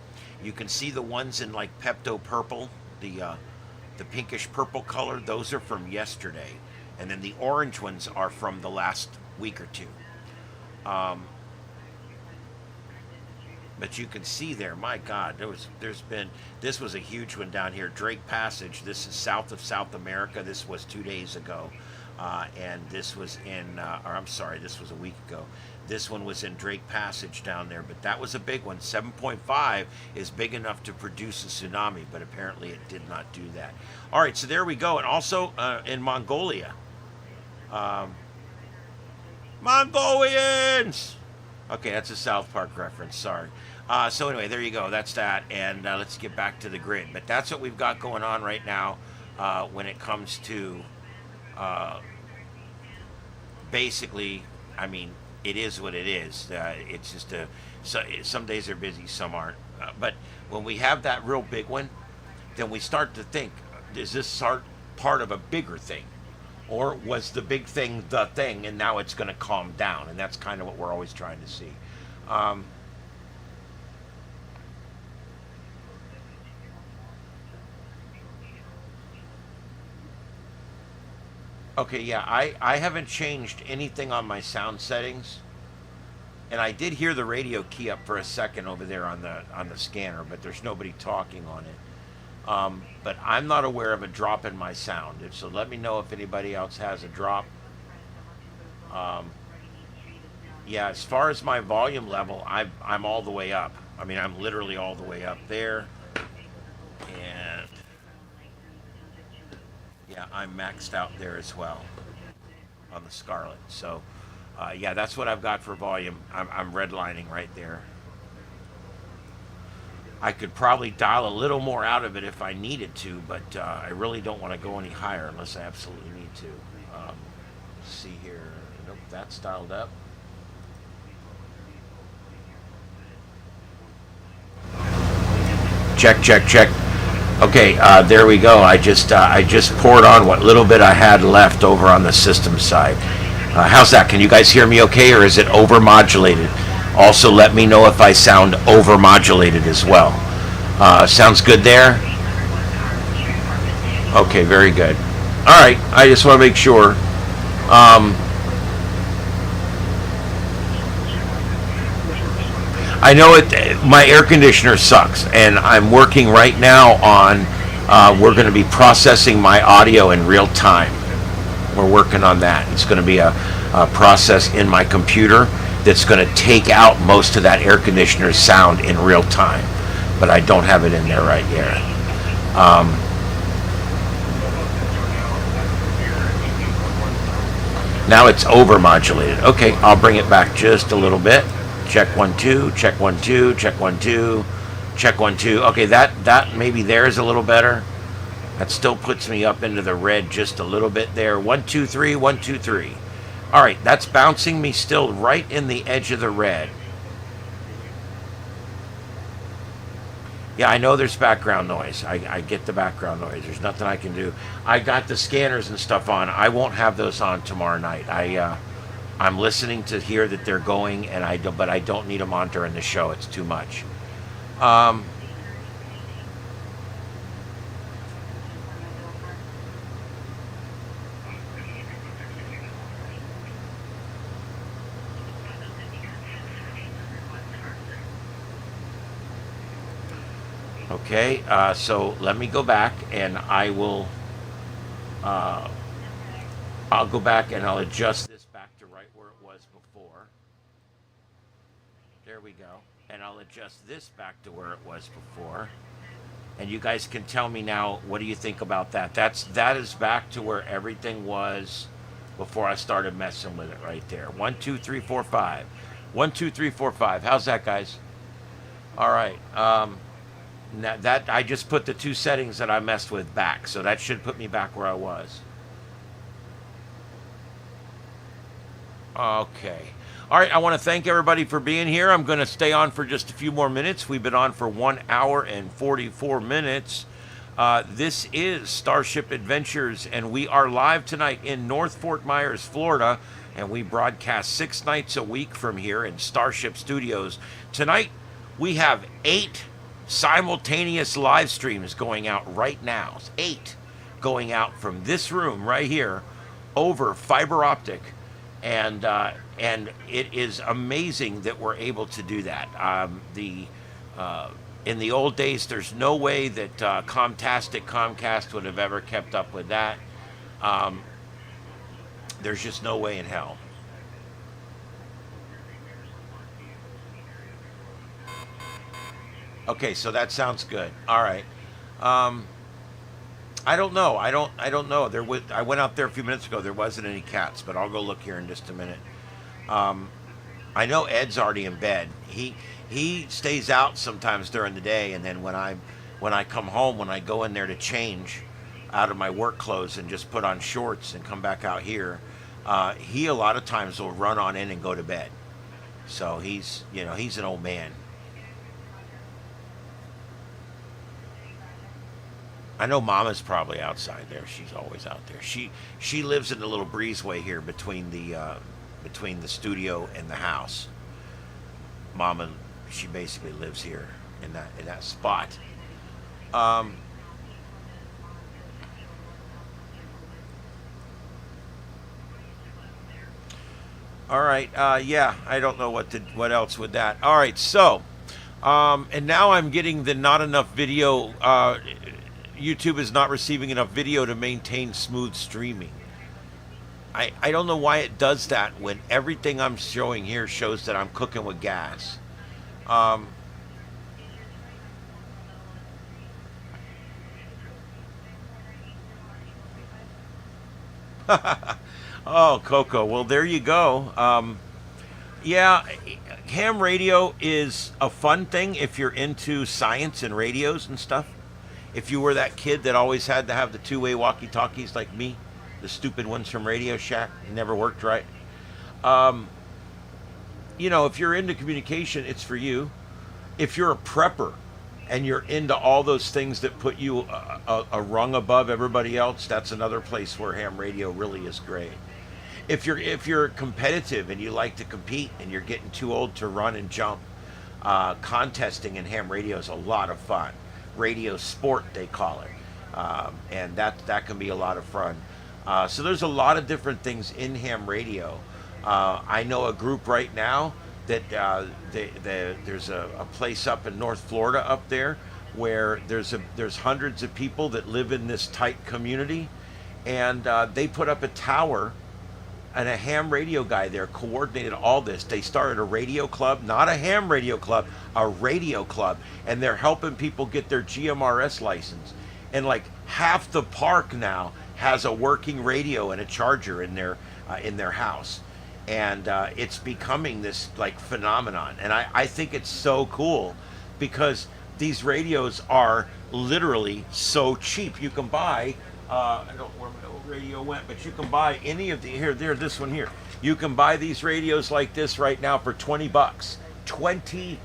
You can see the ones in like Pepto Purple, the pinkish purple color. Those are from yesterday, and then the orange ones are from the last week or two. But you can see there, my God, this was a huge one down here. Drake Passage. This is south of South America. This was 2 days ago, and this was this was a week ago. This one was in Drake Passage down there, but that was a big one. 7.5 is big enough to produce a tsunami, but apparently it did not do that. All right, so there we go. And also in Mongolia. Mongolians! Okay, that's a South Park reference, sorry. So anyway, there you go. That's that. And let's get back to the grid. But that's what we've got going on right now when it comes to basically, I mean, it is what it is. It's just some days are busy, some aren't. But when we have that real big one, then we start to think, is this part of a bigger thing, or was the big thing the thing, and now it's going to calm down? And that's kind of what we're always trying to see. Um, okay, yeah, I haven't changed anything on my sound settings, and I did hear the radio key up for a second over there on the scanner, but there's nobody talking on it. But I'm not aware of a drop in my sound. So let me know if anybody else has a drop. Um, yeah, as far as my volume level, I'm all the way up. I mean, I'm literally all the way up there. And yeah, I'm maxed out there as well on the Scarlet. So yeah, that's what I've got for volume. I'm redlining right there. I could probably dial a little more out of it if I needed to, but I really don't want to go any higher unless I absolutely need to. Let's see here. Nope, that's dialed up. Check, check, check. Okay, there we go. I just poured on what little bit I had left over on the system side. How's that? Can you guys hear me okay, or is it overmodulated? Also, let me know if I sound overmodulated as well. Sounds good there? Okay, very good. All right, I just want to make sure. Um, I know it. My air conditioner sucks, and I'm working right now on. We're going to be processing my audio in real time. We're working on that. It's going to be a process in my computer that's going to take out most of that air conditioner sound in real time, but I don't have it in there right yet. Um, Now it's overmodulated. Okay, I'll bring it back just a little bit. Check 1 2, check 1 2, check 1 2, check 1 2. Okay, that maybe there is a little better. That still puts me up into the red just a little bit there. 1 2 3, 1 2 3. All right, that's bouncing me still right in the edge of the red. Yeah, I know there's background noise. I get the background noise. There's nothing I can do. I got the scanners and stuff on. I won't have those on tomorrow night. I'm listening to hear that they're going, and but I don't need them on during the show. It's too much. Um, okay, so let me go back, and I will. Uh, I'll go back and I'll adjust this back to right where it was before. There we go. And I'll adjust this back to where it was before. And you guys can tell me now, what do you think about that? That is back to where everything was before I started messing with it right there. 1 2 3 4 5. 1 2 3 4 5. How's that, guys? All right. That I just put the two settings that I messed with back, so that should put me back where I was. Okay. All right, I want to thank everybody for being here. I'm going to stay on for just a few more minutes. We've been on for 1 hour and 44 minutes. This is Starship Adventures, and we are live tonight in North Fort Myers, Florida, and we broadcast 6 nights a week from here in Starship Studios. Tonight, we have 8 simultaneous live streams going out right now. 8 going out from this room right here over fiber optic. And it is amazing that we're able to do that. In the old days, there's no way that Comcast would have ever kept up with that. Um, there's just no way in hell. Okay, so that sounds good. All right. Um, I don't know. I don't know. I went out there a few minutes ago. There wasn't any cats, but I'll go look here in just a minute. Um, I know Ed's already in bed. He stays out sometimes during the day, and then when I come home, when I go in there to change out of my work clothes and just put on shorts and come back out here, he a lot of times will run on in and go to bed. So he's an old man. I know Mama's probably outside there. She's always out there. She lives in the little breezeway here between the studio and the house. Mama, she basically lives here in that spot. Um, all right. Yeah, I don't know what else with that. All right. So, and now I'm getting the not enough video. YouTube is not receiving enough video to maintain smooth streaming. I don't know why it does that when everything I'm showing here shows that I'm cooking with gas. Um, oh, Coco. Well, there you go. Yeah, ham radio is a fun thing if you're into science and radios and stuff. If you were that kid that always had to have the two-way walkie-talkies like me, the stupid ones from Radio Shack, never worked right. Um, if you're into communication, it's for you. If you're a prepper and you're into all those things that put you a rung above everybody else, that's another place where ham radio really is great. If you're competitive and you like to compete and you're getting too old to run and jump, contesting in ham radio is a lot of fun. Radio sport they call it, and that can be a lot of fun. So there's a lot of different things in ham radio. I know a group right now that there's a place up in North Florida up there where there's hundreds of people that live in this tight community, and they put up a tower, and a ham radio guy there coordinated all this. They started a radio club, not a ham radio club, a radio club, and they're helping people get their GMRS license. And like half the park now has a working radio and a charger in their house, and it's becoming this like phenomenon. And I think it's so cool because these radios are literally so cheap. You can buy I don't know where my old radio went, but you can buy any of this one here. You can buy these radios like this right now for $20. $20.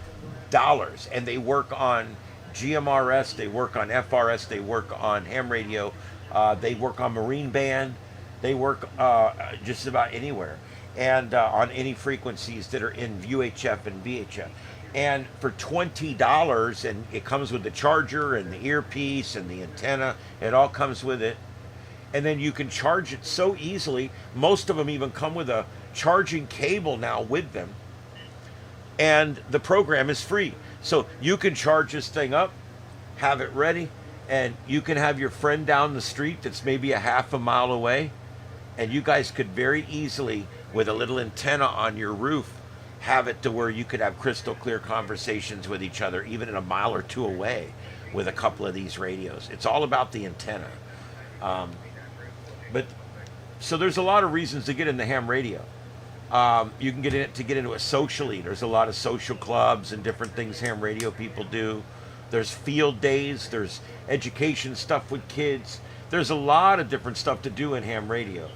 And they work on GMRS, they work on FRS, they work on ham radio, they work on marine band, they work just about anywhere, and on any frequencies that are in UHF and VHF. And for $20, and it comes with the charger and the earpiece and the antenna, it all comes with it. And then you can charge it so easily. Most of them even come with a charging cable now with them. And the program is free. So you can charge this thing up, have it ready, and you can have your friend down the street that's maybe a half a mile away, and you guys could very easily, with a little antenna on your roof, have it to where you could have crystal clear conversations with each other, even in a mile or two away, with a couple of these radios. It's all about the antenna. Um, but so there's a lot of reasons to get into ham radio. You can get in it to get into it socially. There's a lot of social clubs and different things ham radio people do. There's field days. There's education stuff with kids. There's a lot of different stuff to do in ham radio.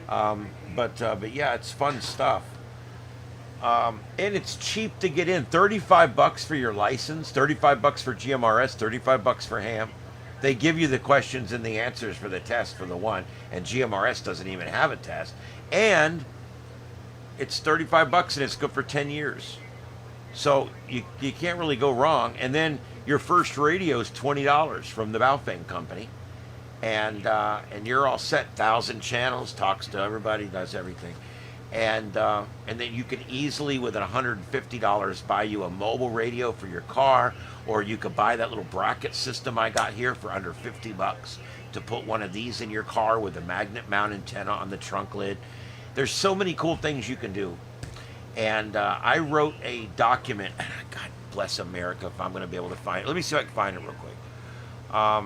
But yeah, it's fun stuff. And it's cheap to get in. $35 for your license, $35 for GMRS, $35 for ham. They give you the questions and the answers for the test for the one, and GMRS doesn't even have a test. And it's $35 and it's good for 10 years. So you can't really go wrong. And then your first radio is $20 from the Baofeng company. And you're all set. 1,000 channels, talks to everybody, does everything. And then you can easily, with $150, buy you a mobile radio for your car, or you could buy that little bracket system I got here for under $50 to put one of these in your car with a magnet mount antenna on the trunk lid. There's so many cool things you can do. And I wrote a document. God bless America if I'm going to be able to find it. Let me see if I can find it real quick. I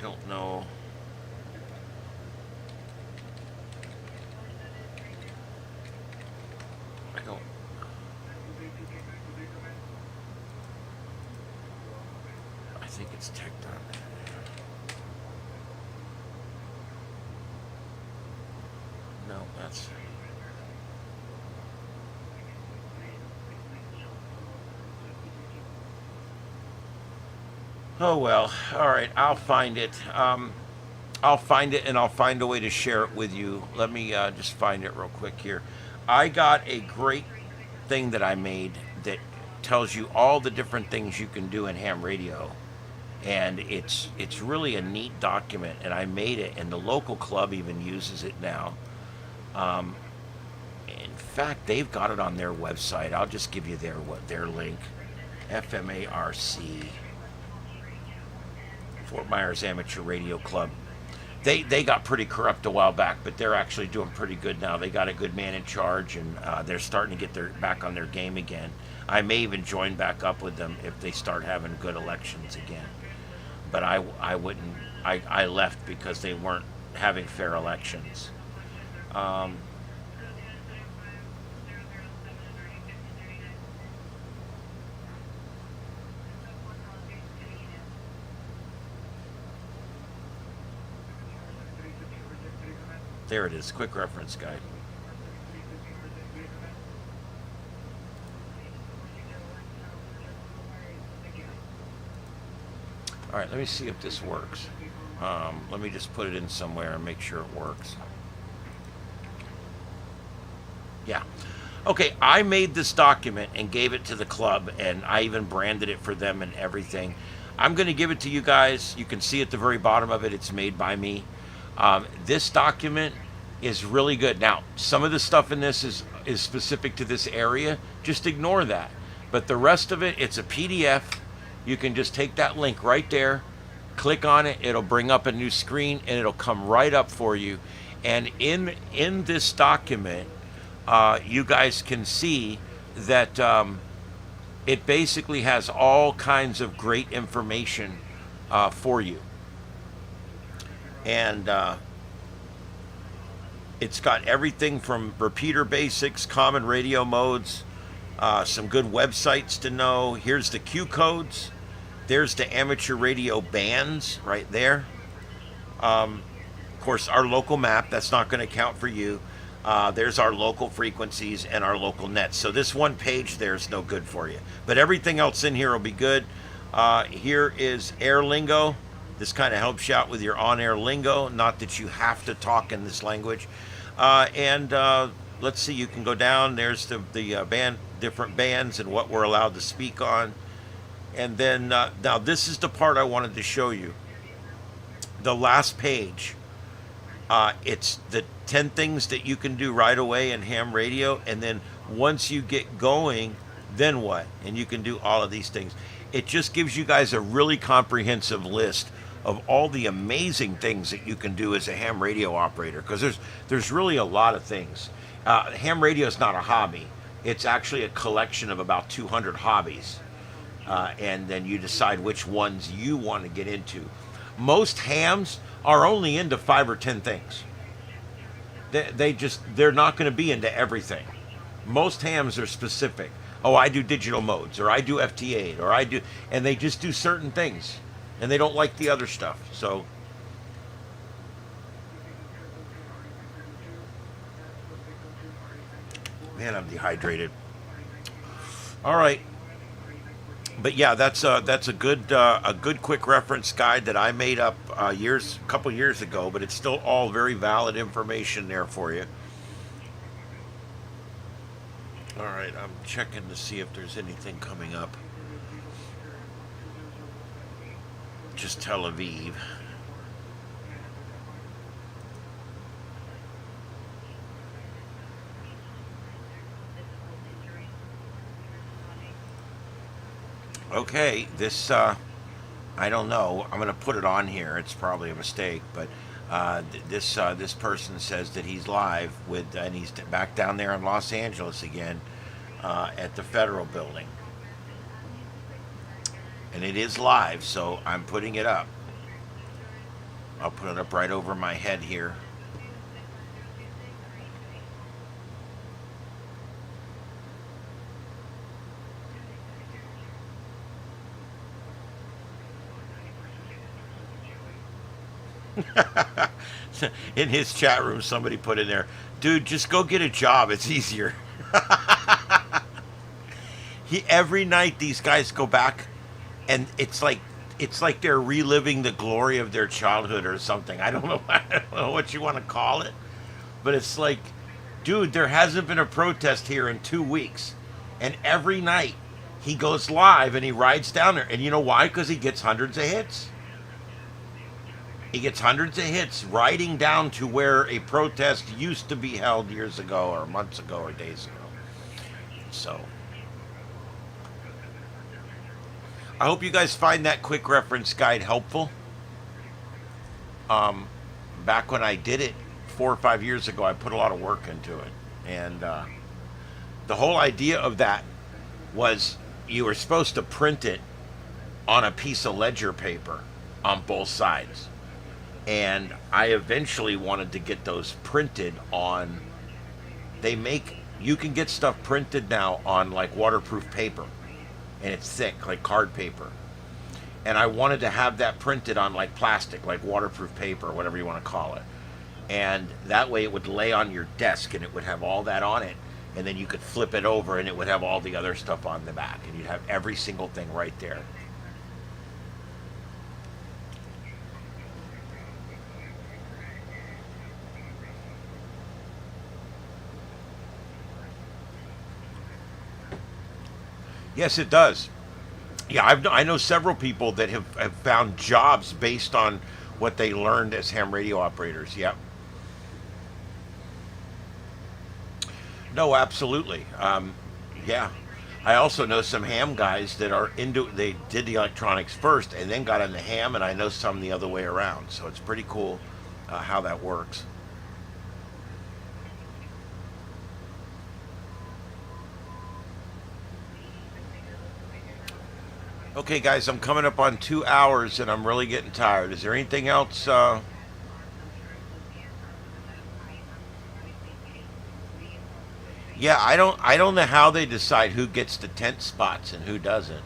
don't know. I think it's Tecton. No, that's. Oh well. All right. I'll find it. I'll find it and I'll find a way to share it with you. Let me just find it real quick here. I got a great thing that I made that tells you all the different things you can do in ham radio, and it's really a neat document. And I made it, and the local club even uses it now. Um, in fact, they've got it on their website. I'll just give you their link. FMARC, Fort Myers Amateur Radio Club. They got pretty corrupt a while back, but they're actually doing pretty good now. They got a good man in charge, and they're starting to get their back on their game again. I may even join back up with them if they start having good elections again. But I wouldn't. I left because they weren't having fair elections. Um, there it is. Quick reference guide. All right, let me see if this works. Let me just put it in somewhere and make sure it works. Yeah. Okay, I made this document and gave it to the club, and I even branded it for them and everything. I'm going to give it to you guys. You can see at the very bottom of it, it's made by me. This document is really good. Now, some of the stuff in this is specific to this area. Just ignore that. But the rest of it, it's a PDF. You can just take that link right there, click on it, it'll bring up a new screen, and it'll come right up for you. And in this document, you guys can see that it basically has all kinds of great information for you. And it's got everything from repeater basics, common radio modes, some good websites to know. Here's the Q codes. There's the amateur radio bands right there. Of course, our local map, that's not going to count for you. There's our local frequencies and our local nets. So this one page there is no good for you. But everything else in here will be good. Here is air lingo. This kind of helps you out with your on-air lingo. Not that you have to talk in this language. Let's see, you can go down. There's the band, different bands and what we're allowed to speak on. And then now this is the part I wanted to show you. The last page. It's the 10 things that you can do right away in ham radio. And then once you get going, then what? And you can do all of these things. It just gives you guys a really comprehensive list of all the amazing things that you can do as a ham radio operator. Because there's really a lot of things. Ham radio is not a hobby. It's actually a collection of about 200 hobbies. And then you decide which ones you want to get into. Most hams are only into 5 or 10 things. They're not going to be into everything. Most hams are specific. Oh, I do digital modes, or I do FT8, or I do, and they just do certain things, and they don't like the other stuff. So, man, I'm dehydrated. All right. But yeah, that's a good quick reference guide that I made up a couple years ago, but it's still all very valid information there for you. All right, I'm checking to see if there's anything coming up. Just Tel Aviv. Okay, this, I don't know. I'm going to put it on here. It's probably a mistake, but this person says that he's live with, and he's back down there in Los Angeles again at the Federal Building. And it is live, so I'm putting it up. I'll put it up right over my head here. In his chat room, somebody put in there, dude, just go get a job. It's easier. Every night these guys go back, and it's like it's like they're reliving the glory of their childhood or something. I don't know, I don't know what you want to call it, but it's like, dude, there hasn't been a protest here in 2 weeks, and every night he goes live and he rides down there, and you know why? Because he gets hundreds of hits. He gets hundreds of hits riding down to where a protest used to be held years ago, or months ago, or days ago. So I hope you guys find that quick reference guide helpful. Back when I did it 4 or 5 years ago, I put a lot of work into it. And the whole idea of that was you were supposed to print it on a piece of ledger paper on both sides. And I eventually wanted to get those printed on, you can get stuff printed now on like waterproof paper. And it's thick, like card paper. And I wanted to have that printed on like plastic, like waterproof paper, whatever you want to call it. And that way it would lay on your desk and it would have all that on it. And then you could flip it over and it would have all the other stuff on the back. And you'd have every single thing right there. Yes, it does. Yeah, I know several people that have found jobs based on what they learned as ham radio operators. Yep. No, absolutely. Yeah. I also know some ham guys that they did the electronics first and then got into ham, and I know some the other way around. So it's pretty cool how that works. Okay, guys, I'm coming up on 2 hours and I'm really getting tired. Is there anything else? Yeah, I don't know how they decide who gets the tent spots and who doesn't.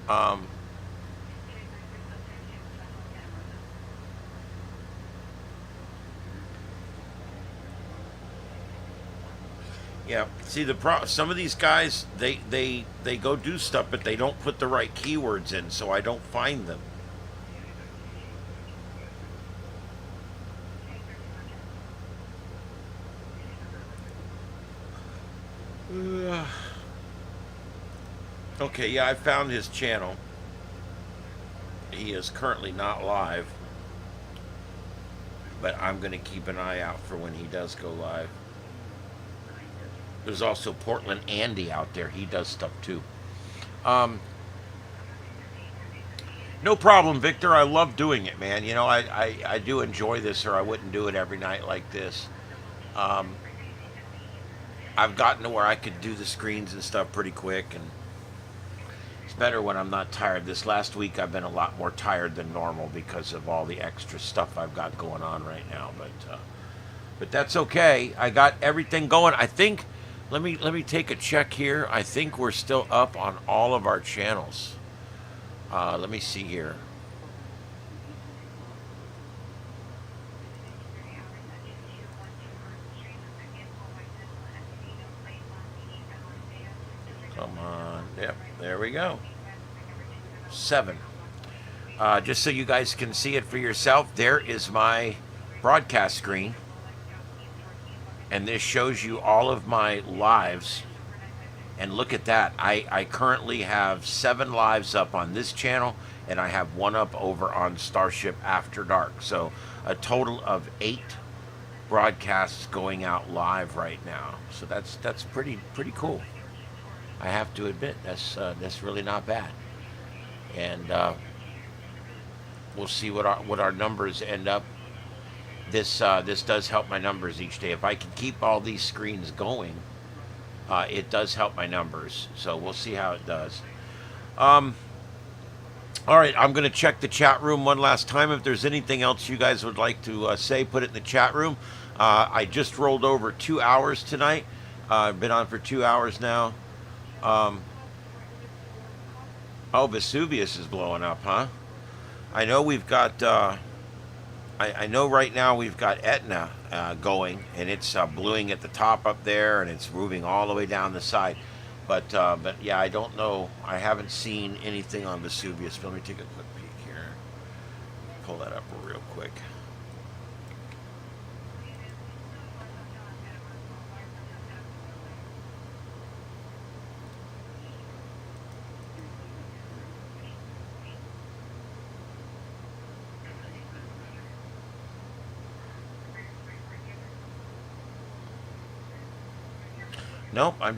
Um, yeah. See, some of these guys they go do stuff, but they don't put the right keywords in, so I don't find them. Ugh. Okay, yeah, I found his channel. He is currently not live, but I'm going to keep an eye out for when he does go live. There's also Portland Andy out there. He does stuff too. Um, no problem, Victor. I love doing it, man. You know, I do enjoy this, or I wouldn't do it every night like this. Um, I've gotten to where I could do the screens and stuff pretty quick, and it's better when I'm not tired. This last week I've been a lot more tired than normal because of all the extra stuff I've got going on right now. But that's okay. I got everything going. I think. Let me take a check here. I think we're still up on all of our channels. Let me see here. Come on. Yep, there we go. 7. Just so you guys can see it for yourself, there is my broadcast screen. And this shows you all of my lives. And look at that. I currently have 7 lives up on this channel, and I have 1 up over on Starship After Dark. So a total of 8 broadcasts going out live right now. So that's pretty cool. I have to admit that's really not bad. And we'll see what our numbers end up. This does help my numbers each day. If I can keep all these screens going, it does help my numbers. So we'll see how it does. All right, I'm going to check the chat room one last time. If there's anything else you guys would like to say, put it in the chat room. I just rolled over 2 hours tonight. I've been on for 2 hours now. Um, oh, Vesuvius is blowing up, huh? I know we've got... I know right now we've got Etna going, and it's bluing at the top up there, and it's moving all the way down the side. But yeah, I don't know. I haven't seen anything on Vesuvius. Let me take a quick peek here. Pull that up real quick. Nope, I'm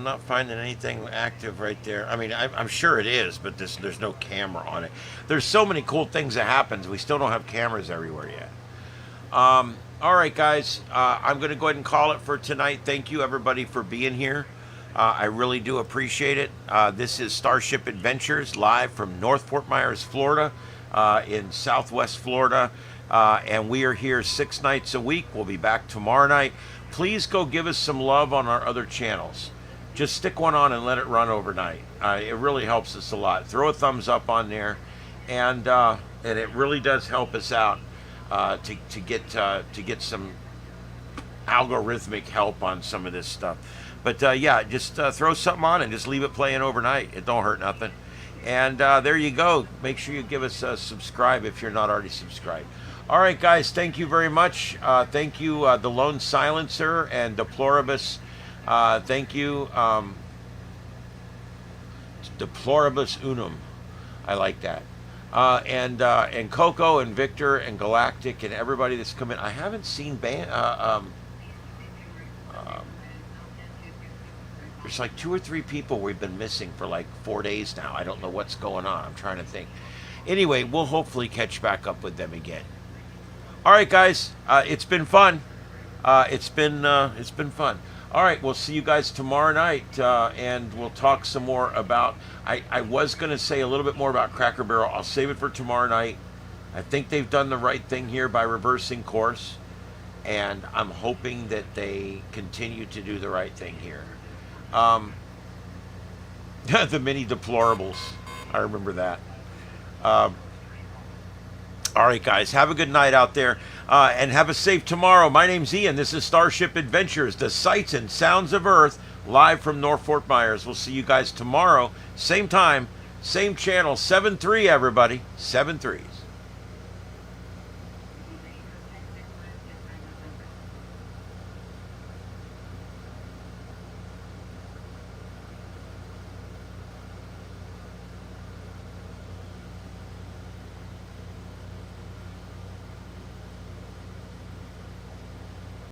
not finding anything active right there. I mean, I'm sure it is, but there's no camera on it. There's so many cool things that happens. We still don't have cameras everywhere yet. All right, guys, I'm going to go ahead and call it for tonight. Thank you, everybody, for being here. I really do appreciate it. This is Starship Adventures live from North Fort Myers, Florida, in Southwest Florida. And we are here 6 nights a week. We'll be back tomorrow night. Please go give us some love on our other channels. Just stick one on and let it run overnight. It really helps us a lot. Throw a thumbs up on there, and it really does help us out to get some algorithmic help on some of this stuff. But yeah, just throw something on and just leave it playing overnight. It don't hurt nothing. And there you go. Make sure you give us a subscribe if you're not already subscribed. All right, guys, thank you very much. Thank you, The Lone Silencer and Deploribus. Thank you, Deploribus Unum. I like that. And Coco and Victor and Galactic and everybody that's come in. I haven't seen there's like 2 or 3 people we've been missing for like 4 days now. I don't know what's going on. I'm trying to think. Anyway, we'll hopefully catch back up with them again. All right, guys, it's been fun. It's been fun. All right, we'll see you guys tomorrow night, and we'll talk some more about. I was going to say a little bit more about Cracker Barrel. I'll save it for tomorrow night. I think they've done the right thing here by reversing course, and I'm hoping that they continue to do the right thing here. The mini deplorables. I remember that. All right, guys, have a good night out there, and have a safe tomorrow. My name's Ian. This is Starship Adventures, the sights and sounds of Earth, live from North Fort Myers. We'll see you guys tomorrow, same time, same channel, 7-3, everybody, 7-3s.